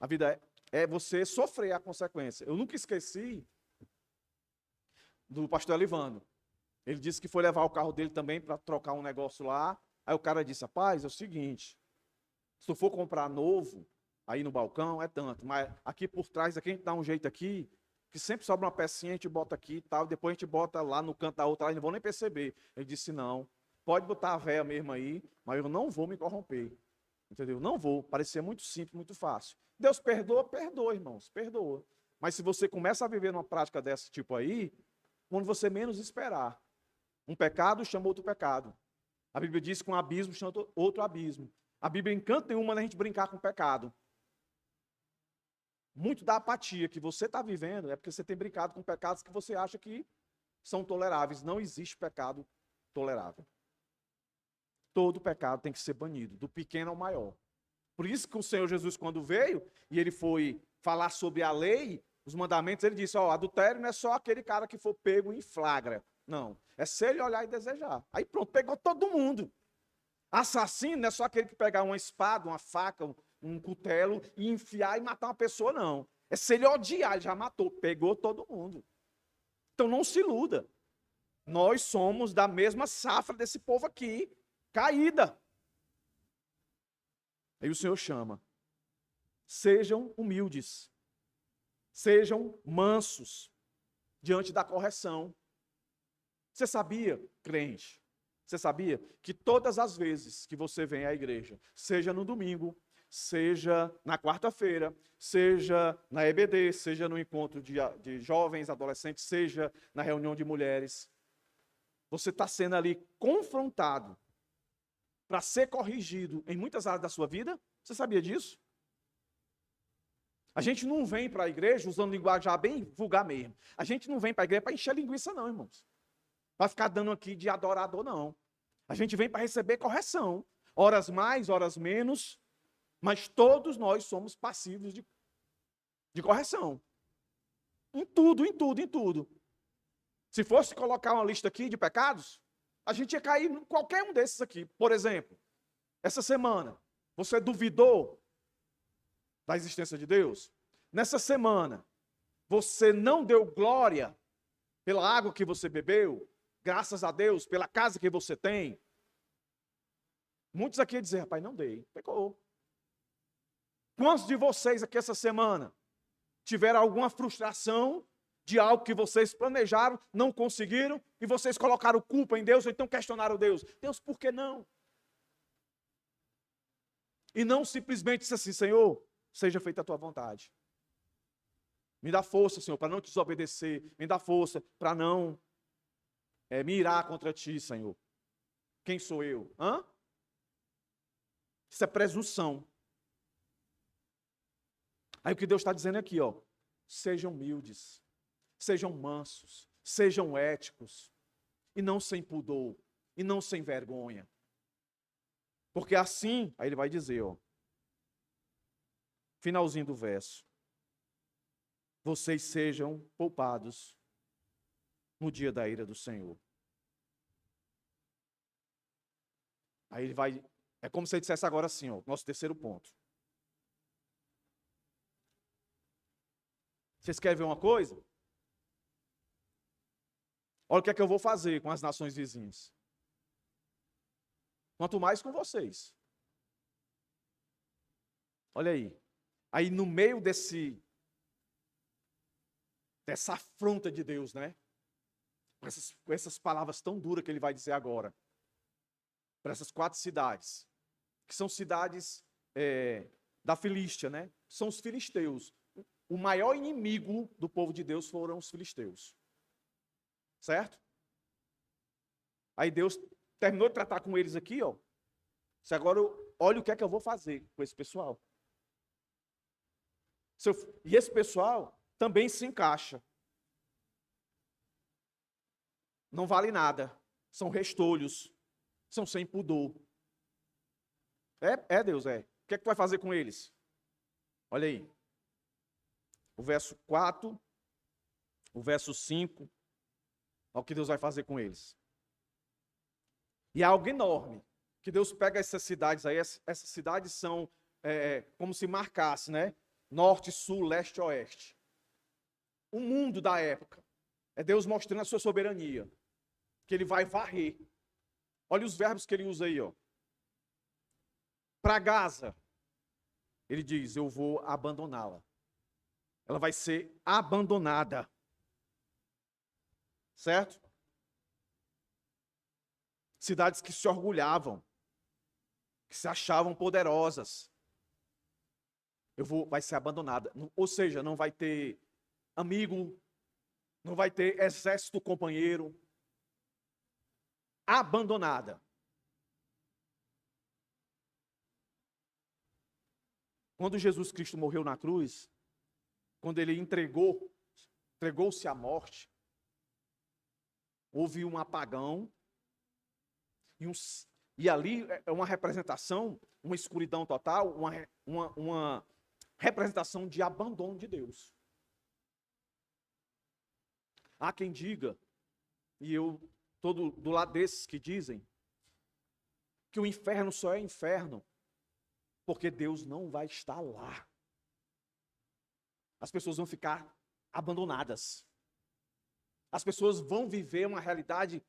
A vida é você sofrer a consequência. Eu nunca esqueci do pastor Elivando. Ele disse que foi levar o carro dele também para trocar um negócio lá. Aí o cara disse, rapaz, é o seguinte, se tu for comprar novo, aí no balcão é tanto, mas aqui por trás, aqui a gente dá um jeito aqui, que sempre sobra uma pecinha, a gente bota aqui e tal, depois a gente bota lá no canto da outra, eles não vão nem perceber. Ele disse, não, pode botar a véia mesmo aí, mas eu não vou me corromper. Entendeu? Não vou, parecer muito simples, muito fácil. Deus perdoa, perdoa, irmãos, perdoa. Mas se você começa a viver numa prática desse tipo aí, quando você menos esperar, um pecado chama outro pecado. A Bíblia diz que um abismo chama outro abismo. A Bíblia encanta nenhuma na gente brincar com o pecado. Muito da apatia que você está vivendo é porque você tem brincado com pecados que você acha que são toleráveis. Não existe pecado tolerável. Todo pecado tem que ser banido, do pequeno ao maior. Por isso que o Senhor Jesus, quando veio, e ele foi falar sobre a lei, os mandamentos, ele disse, adultério não é só aquele cara que for pego em flagra. Não, é se ele olhar e desejar. Aí pronto, pegou todo mundo. Assassino não é só aquele que pegar uma espada, uma faca, um cutelo e enfiar e matar uma pessoa, não. É se ele odiar, ele já matou, pegou todo mundo. Então não se iluda. Nós somos da mesma safra desse povo aqui, caída. Aí o Senhor chama. Sejam humildes. Sejam mansos diante da correção. Você sabia, crente, você sabia que todas as vezes que você vem à igreja, seja no domingo, seja na quarta-feira, seja na EBD, seja no encontro de jovens, adolescentes, seja na reunião de mulheres, você está sendo ali confrontado para ser corrigido em muitas áreas da sua vida? Você sabia disso? A gente não vem para a igreja usando linguagem bem vulgar mesmo. A gente não vem para a igreja para encher linguiça, não, irmãos. Para ficar dando aqui de adorador, não. A gente vem para receber correção. Horas mais, horas menos, mas todos nós somos passivos de correção. Em tudo, em tudo, em tudo. Se fosse colocar uma lista aqui de pecados, a gente ia cair em qualquer um desses aqui. Por exemplo, essa semana, você duvidou da existência de Deus? Nessa semana, você não deu glória pela água que você bebeu? Graças a Deus, pela casa que você tem? Muitos aqui dizem, rapaz, não dei, pecou. Quantos de vocês aqui essa semana tiveram alguma frustração de algo que vocês planejaram, não conseguiram, e vocês colocaram culpa em Deus, ou então questionaram Deus? Deus, por que não? E não simplesmente disse assim, Senhor, seja feita a tua vontade. Me dá força, Senhor, para não te desobedecer. Me dá força para não me irar contra ti, Senhor. Quem sou eu? Isso é presunção. Aí o que Deus está dizendo aqui, sejam humildes, sejam mansos, sejam éticos, e não sem pudor, e não sem vergonha. Porque assim, aí ele vai dizer, ó, finalzinho do verso, vocês sejam poupados no dia da ira do Senhor. Aí ele vai, é como se ele dissesse agora assim, ó, nosso terceiro ponto. Vocês querem ver uma coisa? Olha o que é que eu vou fazer com as nações vizinhas. Quanto mais com vocês. Olha aí. Aí no meio dessa afronta de Deus, né? Com essas palavras tão duras que ele vai dizer agora. Para essas 4 cidades. Que são cidades da Filístia, né? São os filisteus. O maior inimigo do povo de Deus foram os filisteus. Certo? Aí Deus terminou de tratar com eles aqui, ó. Agora, olha o que é que eu vou fazer com esse pessoal. E esse pessoal também se encaixa. Não vale nada. São restolhos. São sem pudor. Deus, é. O que é que tu vai fazer com eles? Olha aí. O verso 4, o verso 5. Olha o que Deus vai fazer com eles. E é algo enorme. Que Deus pega essas cidades aí. Essas cidades são como se marcasse, né? Norte, sul, leste, oeste. O mundo da época. É Deus mostrando a sua soberania. Que ele vai varrer. Olha os verbos que ele usa aí, ó. Para Gaza, ele diz, eu vou abandoná-la. Ela vai ser abandonada. Certo? Cidades que se orgulhavam, que se achavam poderosas. Vai ser abandonada. Ou seja, não vai ter amigo, não vai ter exército companheiro. Abandonada. Quando Jesus Cristo morreu na cruz, quando ele entregou-se à morte, houve um apagão, e ali é uma representação, uma escuridão total, uma representação de abandono de Deus. Há quem diga, e eu estou do lado desses que dizem, que o inferno só é inferno porque Deus não vai estar lá. As pessoas vão ficar abandonadas. As pessoas vão viver uma realidade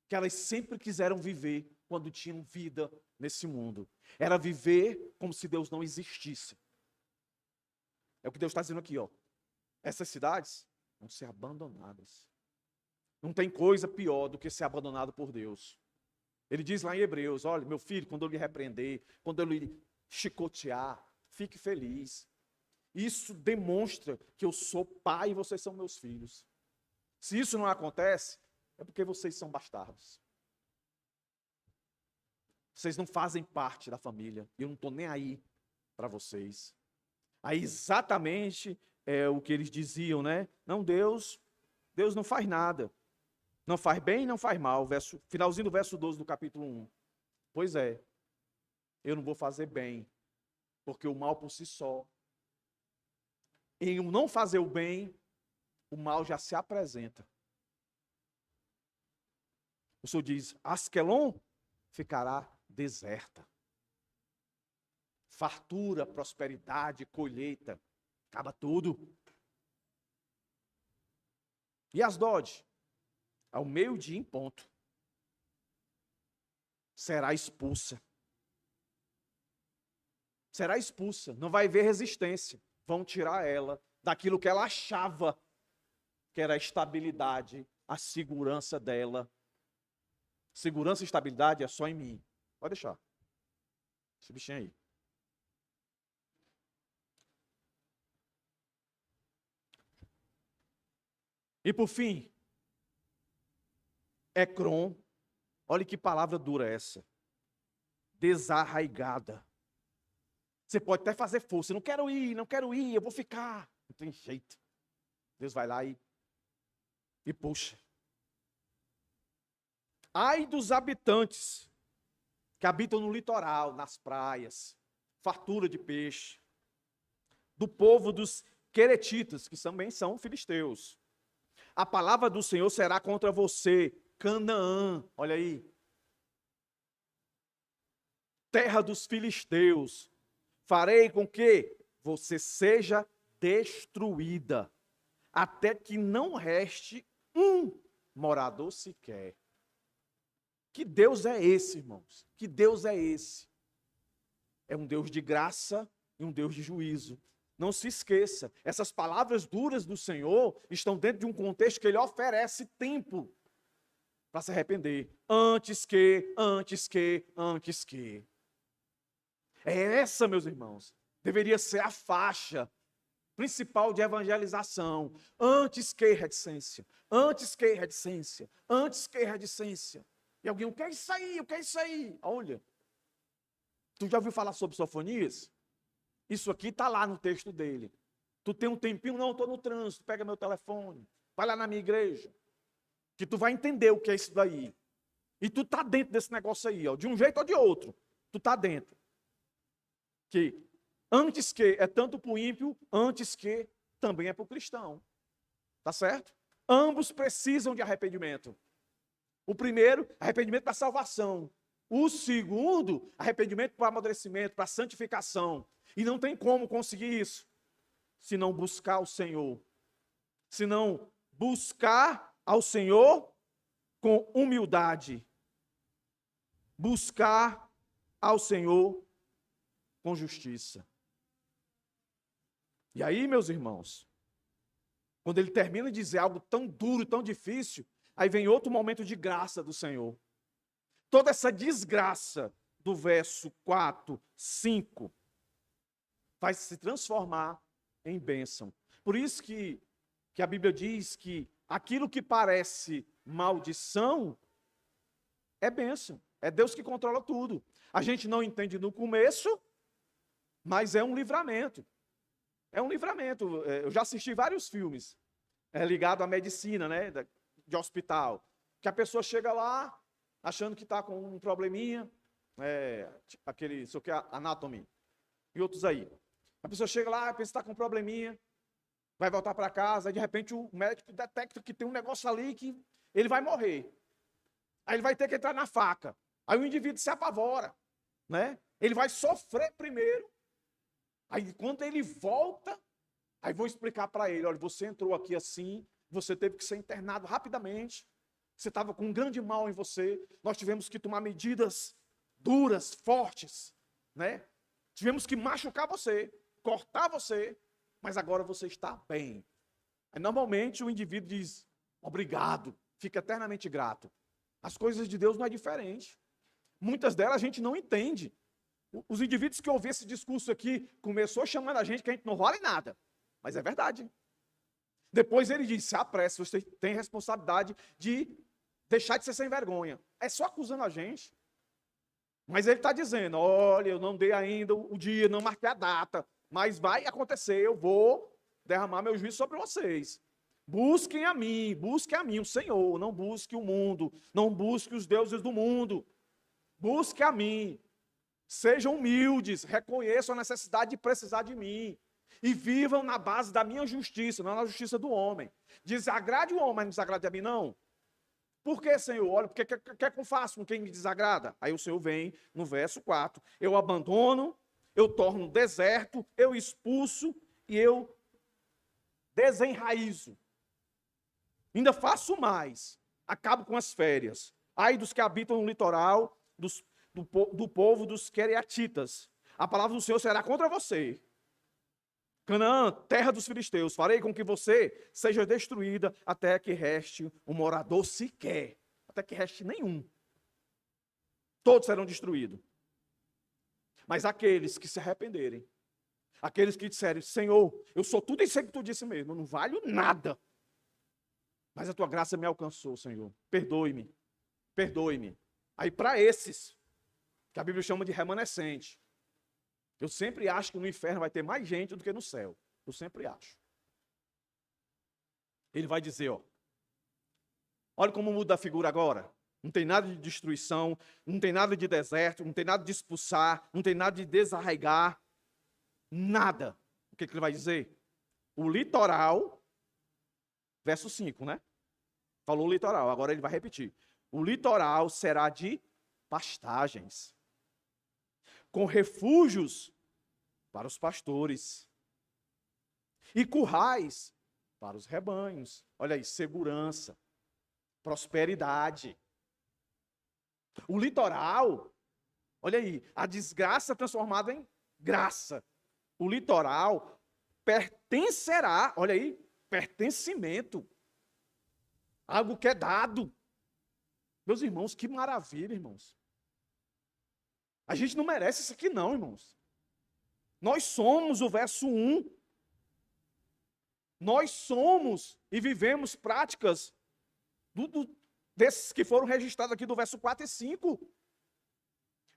que elas sempre quiseram viver quando tinham vida nesse mundo. Era viver como se Deus não existisse. É o que Deus está dizendo aqui, ó. Essas cidades vão ser abandonadas. Não tem coisa pior do que ser abandonado por Deus. Ele diz lá em Hebreus, olha, meu filho, quando eu lhe repreender, quando eu lhe chicotear, fique feliz. Isso demonstra que eu sou pai e vocês são meus filhos. Se isso não acontece, é porque vocês são bastardos. Vocês não fazem parte da família. E eu não estou nem aí para vocês. Aí exatamente o que eles diziam, né? Não, Deus não faz nada. Não faz bem, não faz mal. Finalzinho do verso 12 do capítulo 1. Pois é, eu não vou fazer bem, porque o mal por si só. Em não fazer o bem, o mal já se apresenta. O Senhor diz, Asquelon ficará deserta. Fartura, prosperidade, colheita, acaba tudo. E Asdod, ao meio-dia em ponto, será expulsa. Será expulsa, não vai haver resistência. Vão tirar ela daquilo que ela achava que era a estabilidade, a segurança dela. Segurança e estabilidade é só em mim. Pode deixar. Esse bichinho aí. E por fim, Ecrom, olha que palavra dura essa. Desarraigada. Você pode até fazer força, não quero ir, eu vou ficar. Não tem jeito. Deus vai lá e E puxa. Ai dos habitantes que habitam no litoral, nas praias, fartura de peixe, do povo dos queretitas, que também são filisteus. A palavra do Senhor será contra você, Canaã, olha aí, terra dos filisteus. Farei com que você seja destruída, até que não reste um morador sequer. Que Deus é esse, irmãos? Que Deus é esse? É um Deus de graça e um Deus de juízo. Não se esqueça, essas palavras duras do Senhor estão dentro de um contexto que Ele oferece tempo para se arrepender. Antes que. É essa, meus irmãos, deveria ser a faixa principal de evangelização. Antes que reticência. E alguém, o que é isso aí? O que é isso aí? Olha, tu já ouviu falar sobre Sofonias? Isso aqui está lá no texto dele. Tu tem um tempinho? Não, estou no trânsito, pega meu telefone, vai lá na minha igreja, que tu vai entender o que é isso daí. E tu está dentro desse negócio aí, ó, de um jeito ou de outro, tu está dentro. Que antes que é tanto para o ímpio, antes que também é para o cristão. Tá certo? Ambos precisam de arrependimento. O primeiro, arrependimento para salvação. O segundo, arrependimento para amadurecimento, para santificação. E não tem como conseguir isso se não buscar o Senhor. Se não buscar ao Senhor com humildade. Buscar ao Senhor com justiça. E aí, meus irmãos, quando ele termina de dizer algo tão duro, tão difícil, aí vem outro momento de graça do Senhor. Toda essa desgraça do verso 4, 5, vai se transformar em bênção. Por isso que a Bíblia diz que aquilo que parece maldição é bênção. É Deus que controla tudo. A gente não entende no começo, mas é um livramento. É um livramento. Eu já assisti vários filmes ligados à medicina, né, de hospital. Que a pessoa chega lá achando que está com um probleminha, aquele, sei o que, Anatomy, e outros aí. A pessoa chega lá, pensa que está com um probleminha, vai voltar para casa, e de repente o médico detecta que tem um negócio ali que ele vai morrer. Aí ele vai ter que entrar na faca. Aí o indivíduo se apavora, né? Ele vai sofrer primeiro. Aí quando ele volta, aí vou explicar para ele, olha, você entrou aqui assim, você teve que ser internado rapidamente, você estava com um grande mal em você, nós tivemos que tomar medidas duras, fortes, né? Tivemos que machucar você, cortar você, mas agora você está bem. Aí, normalmente o indivíduo diz, obrigado, fica eternamente grato. As coisas de Deus não é diferente. Muitas delas a gente não entende. Os indivíduos que ouviram esse discurso aqui, começou chamando a gente que a gente não vale nada. Mas é verdade. Depois ele diz, se apresse, você tem responsabilidade de deixar de ser sem vergonha. É só acusando a gente. Mas ele está dizendo, olha, eu não dei ainda o dia, não marquei a data, mas vai acontecer, eu vou derramar meu juízo sobre vocês. Busquem a mim, o Senhor, não busque o mundo, não busque os deuses do mundo. Busque a mim. Sejam humildes, reconheçam a necessidade de precisar de mim. E vivam na base da minha justiça, não na justiça do homem. Desagrade o homem, mas não desagrade a mim, não. Por que, Senhor? Olha, porque quer que eu faça com quem me desagrada? Aí o Senhor vem no verso 4. Eu abandono, eu torno deserto, eu expulso e eu desenraizo. Ainda faço mais. Acabo com as férias. Ai dos que habitam no litoral, do povo dos queretitas. A palavra do Senhor será contra você. Canaã, terra dos filisteus, farei com que você seja destruída até que reste um morador sequer. Até que reste nenhum. Todos serão destruídos. Mas aqueles que se arrependerem, aqueles que disserem, Senhor, eu sou tudo isso que tu disse mesmo, eu não valho nada. Mas a tua graça me alcançou, Senhor. Perdoe-me. Perdoe-me. Aí para esses, que a Bíblia chama de remanescente, eu sempre acho que no inferno vai ter mais gente do que no céu. Eu sempre acho. Ele vai dizer, ó, Olha como muda a figura agora. Não tem nada de destruição, não tem nada de deserto, não tem nada de expulsar, não tem nada de desarraigar, nada. O que ele vai dizer? O litoral, verso 5, né? Falou litoral, agora ele vai repetir. O litoral será de pastagens, com refúgios para os pastores e currais para os rebanhos. Olha aí, segurança, prosperidade. O litoral, olha aí, a desgraça transformada em graça. O litoral pertencerá, olha aí, pertencimento. Algo que é dado. Meus irmãos, que maravilha, irmãos. A gente não merece isso aqui não, irmãos. Nós somos o verso 1. Nós somos e vivemos práticas desses que foram registrados aqui do verso 4 e 5.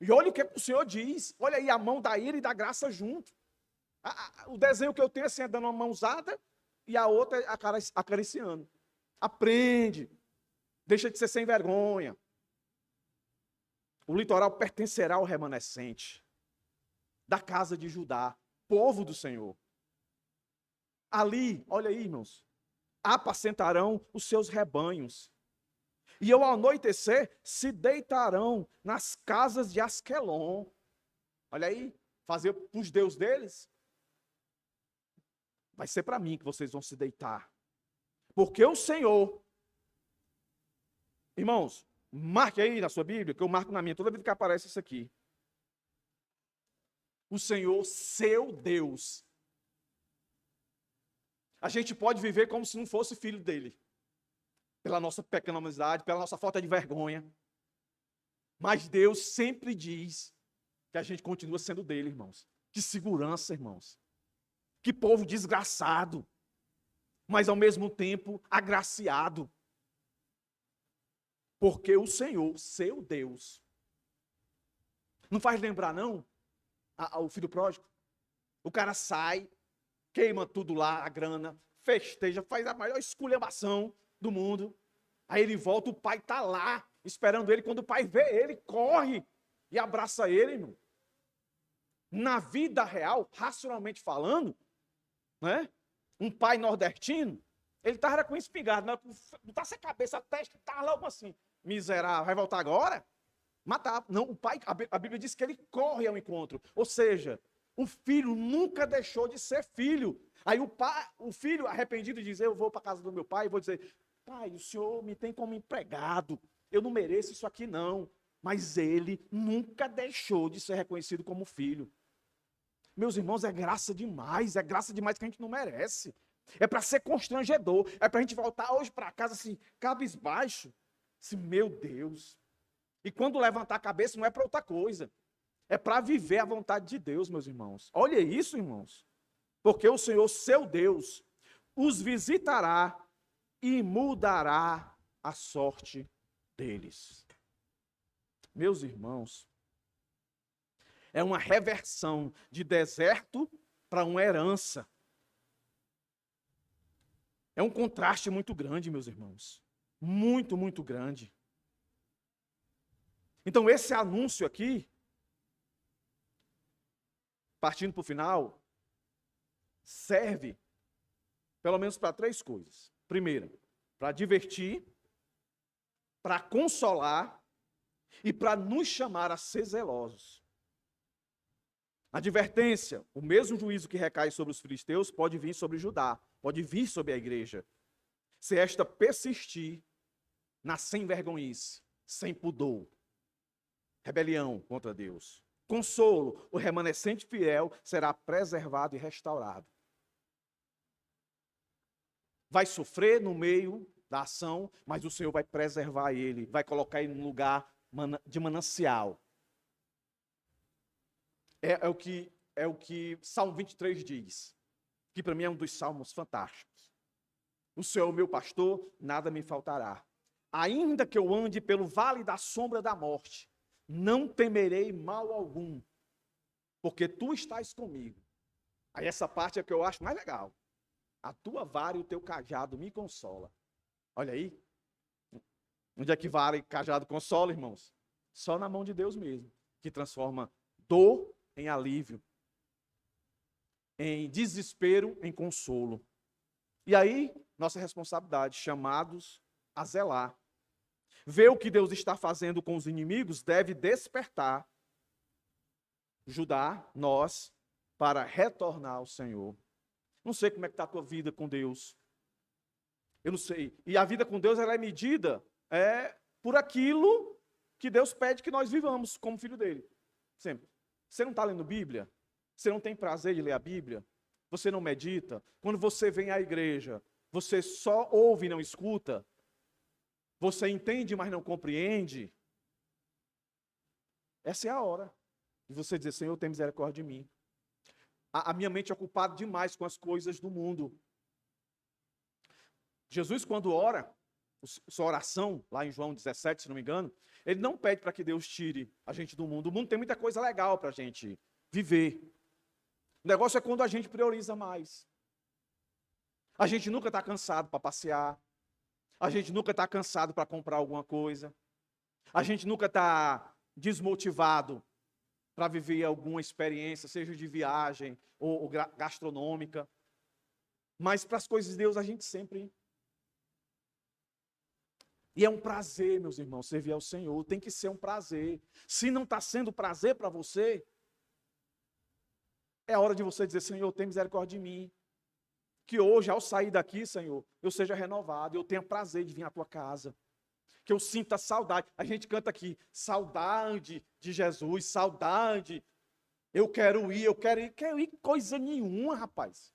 E olha o que o Senhor diz. Olha aí a mão da ira e da graça junto. O desenho que eu tenho assim é dando uma mãozada e a outra acariciando. Aprende. Deixa de ser sem vergonha. O litoral pertencerá ao remanescente da casa de Judá, povo do Senhor. Ali, olha aí, irmãos, apacentarão os seus rebanhos. E ao anoitecer se deitarão nas casas de Asquelon. Olha aí, fazer para os deuses deles. Vai ser para mim que vocês vão se deitar. Porque o Senhor, irmãos, marque aí na sua Bíblia, que eu marco na minha, toda vez que aparece isso aqui. O Senhor, seu Deus. A gente pode viver como se não fosse filho dele. Pela nossa pecaminosidade, pela nossa falta de vergonha. Mas Deus sempre diz que a gente continua sendo dele, irmãos. Que segurança, irmãos. Que povo desgraçado. Mas ao mesmo tempo agraciado. Porque o Senhor, seu Deus. Não faz lembrar, não? O filho pródigo. O cara sai, queima tudo lá, a grana, festeja, faz a maior esculhambação do mundo. Aí ele volta, o pai está lá, esperando ele. Quando o pai vê ele, corre e abraça ele, irmão. Na vida real, racionalmente falando, né? Um pai nordestino, ele estava com espingarda, botasse a cabeça, a testa, estava logo assim, miserável, vai voltar agora? Matar. Não, o pai, a Bíblia diz que ele corre ao encontro. Ou seja, o filho nunca deixou de ser filho. Aí o filho arrependido diz, eu vou para a casa do meu pai e vou dizer, pai, o senhor me tem como empregado, eu não mereço isso aqui não. Mas ele nunca deixou de ser reconhecido como filho. Meus irmãos, é graça demais que a gente não merece. É para ser constrangedor, é para a gente voltar hoje para casa assim, cabisbaixo. Assim, meu Deus. E quando levantar a cabeça não é para outra coisa. É para viver a vontade de Deus, meus irmãos. Olha isso, irmãos. Porque o Senhor, seu Deus, os visitará e mudará a sorte deles. Meus irmãos, é uma reversão de deserto para uma herança. É um contraste muito grande, meus irmãos. Muito, muito grande. Então, esse anúncio aqui, partindo para o final, serve pelo menos para 3 coisas. Primeiro, para divertir, para consolar e para nos chamar a ser zelosos. Advertência, o mesmo juízo que recai sobre os filisteus pode vir sobre Judá, pode vir sobre a igreja. Se esta persistir na sem-vergonhice, sem pudor, rebelião contra Deus. Consolo, o remanescente fiel será preservado e restaurado. Vai sofrer no meio da ação, mas o Senhor vai preservar ele, vai colocar ele num lugar de manancial. É o que Salmo 23 diz, que para mim é um dos salmos fantásticos. O Senhor, meu pastor, nada me faltará. Ainda que eu ande pelo vale da sombra da morte, não temerei mal algum, porque tu estás comigo. Aí essa parte é que eu acho mais legal. A tua vara e o teu cajado me consola. Olha aí. Onde é que vara e cajado consola, irmãos? Só na mão de Deus mesmo, que transforma dor em alívio, em desespero em consolo. E aí, nossa responsabilidade, chamados a zelar. Ver o que Deus está fazendo com os inimigos deve despertar Judá, nós, para retornar ao Senhor. Não sei como é que está a tua vida com Deus. Eu não sei. E a vida com Deus, ela é medida por aquilo que Deus pede que nós vivamos como filho dele. Sempre. Você não está lendo Bíblia? Você não tem prazer de ler a Bíblia? Você não medita? Quando você vem à igreja, você só ouve e não escuta? Você entende, mas não compreende? Essa é a hora de você dizer, Senhor, tem misericórdia de mim. A minha mente é ocupada demais com as coisas do mundo. Jesus, quando ora, sua oração, lá em João 17, se não me engano, ele não pede para que Deus tire a gente do mundo. O mundo tem muita coisa legal para a gente viver. O negócio é quando a gente prioriza mais. A gente nunca está cansado para passear. A gente nunca está cansado para comprar alguma coisa. A gente nunca está desmotivado para viver alguma experiência, seja de viagem ou gastronômica. Mas para as coisas de Deus a gente sempre... E é um prazer, meus irmãos, servir ao Senhor. Tem que ser um prazer. Se não está sendo prazer para você, é hora de você dizer, Senhor, tem misericórdia de mim. Que hoje, ao sair daqui, Senhor, eu seja renovado, eu tenha prazer de vir à tua casa. Que eu sinta saudade. A gente canta aqui, saudade de Jesus, saudade. Eu quero ir. Quero ir coisa nenhuma, rapaz.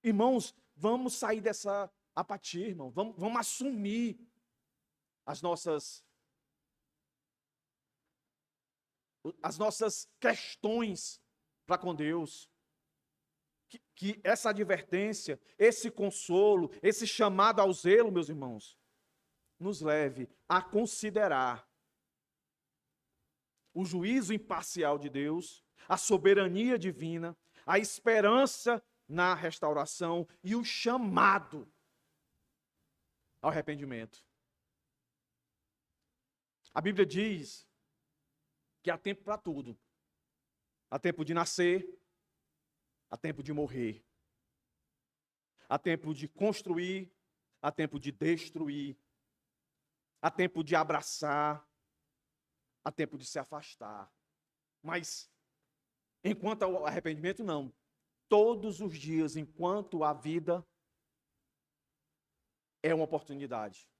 Irmãos, vamos sair dessa apatia, irmão. Vamos assumir as nossas questões para com Deus. Que essa advertência, esse consolo, esse chamado ao zelo, meus irmãos, nos leve a considerar o juízo imparcial de Deus, a soberania divina, a esperança na restauração e o chamado ao arrependimento. A Bíblia diz que há tempo para tudo. Há tempo de nascer, há tempo de morrer. Há tempo de construir, há tempo de destruir. Há tempo de abraçar, há tempo de se afastar. Mas, enquanto ao arrependimento, não. Todos os dias, enquanto a vida é uma oportunidade.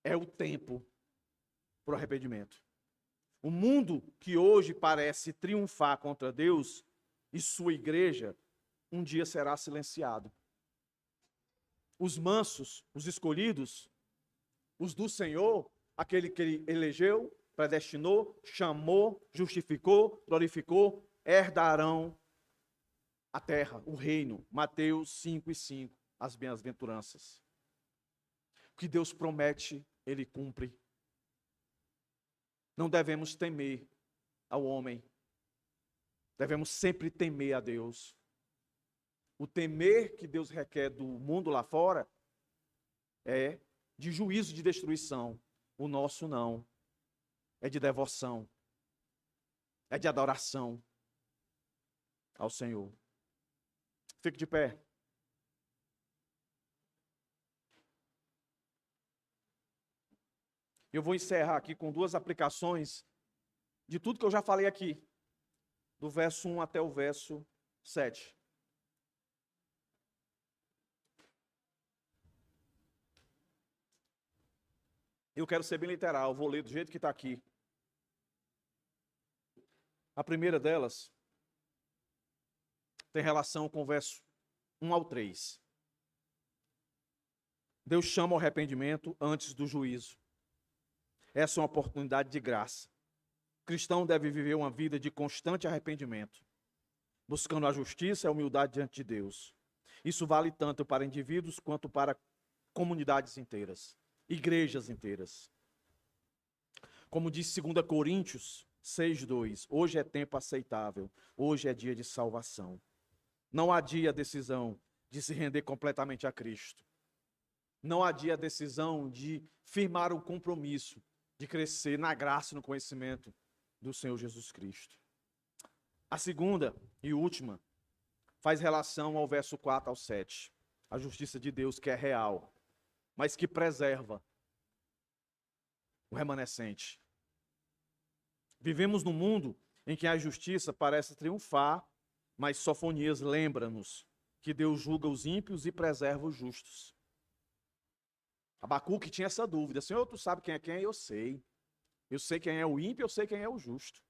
É o tempo para o arrependimento. O mundo que hoje parece triunfar contra Deus e sua igreja, um dia será silenciado. Os mansos, os escolhidos, os do Senhor, aquele que ele elegeu, predestinou, chamou, justificou, glorificou, herdarão a terra, o reino. Mateus 5:5, as bem-aventuranças. O que Deus promete, Ele cumpre. Não devemos temer ao homem. Devemos sempre temer a Deus. O temer que Deus requer do mundo lá fora é de juízo, de destruição. O nosso não. É de devoção. É de adoração ao Senhor. Fique de pé. Eu vou encerrar aqui com duas aplicações de tudo que eu já falei aqui, do verso 1 até o verso 7. Eu quero ser bem literal, vou ler do jeito que está aqui. A primeira delas tem relação com o verso 1 ao 3. Deus chama ao arrependimento antes do juízo. Essa é uma oportunidade de graça. O cristão deve viver uma vida de constante arrependimento, buscando a justiça e a humildade diante de Deus. Isso vale tanto para indivíduos quanto para comunidades inteiras, igrejas inteiras. Como diz 2 Coríntios 6:2, hoje é tempo aceitável, hoje é dia de salvação. Não adia a decisão de se render completamente a Cristo. não adia a decisão de firmar o compromisso de crescer na graça e no conhecimento do Senhor Jesus Cristo. A segunda e última faz relação ao verso 4 ao 7. A justiça de Deus que é real, mas que preserva o remanescente. Vivemos num mundo em que a justiça parece triunfar, mas Sofonias lembra-nos que Deus julga os ímpios e preserva os justos. Abacuque tinha essa dúvida: Senhor, tu sabe quem é quem? Eu sei. Eu sei quem é o ímpio, eu sei quem é o justo.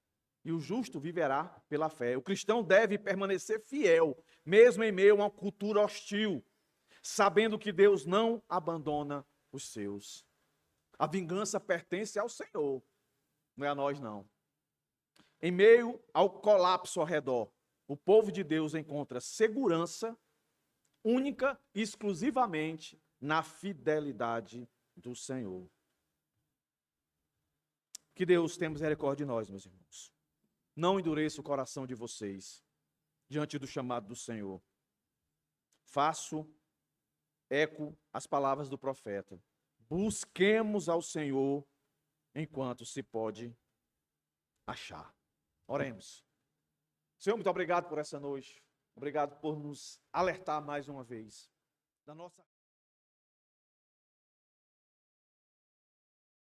E o justo viverá pela fé. O cristão deve permanecer fiel, mesmo em meio a uma cultura hostil, sabendo que Deus não abandona os seus. A vingança pertence ao Senhor, não é a nós, não. Em meio ao colapso ao redor, o povo de Deus encontra segurança única e exclusivamente na fidelidade do Senhor. Que Deus tenha misericórdia de nós, meus irmãos. Não endureça o coração de vocês diante do chamado do Senhor. Faço eco às palavras do profeta. Busquemos ao Senhor enquanto se pode achar. Oremos. Senhor, muito obrigado por essa noite. Obrigado por nos alertar mais uma vez da nossa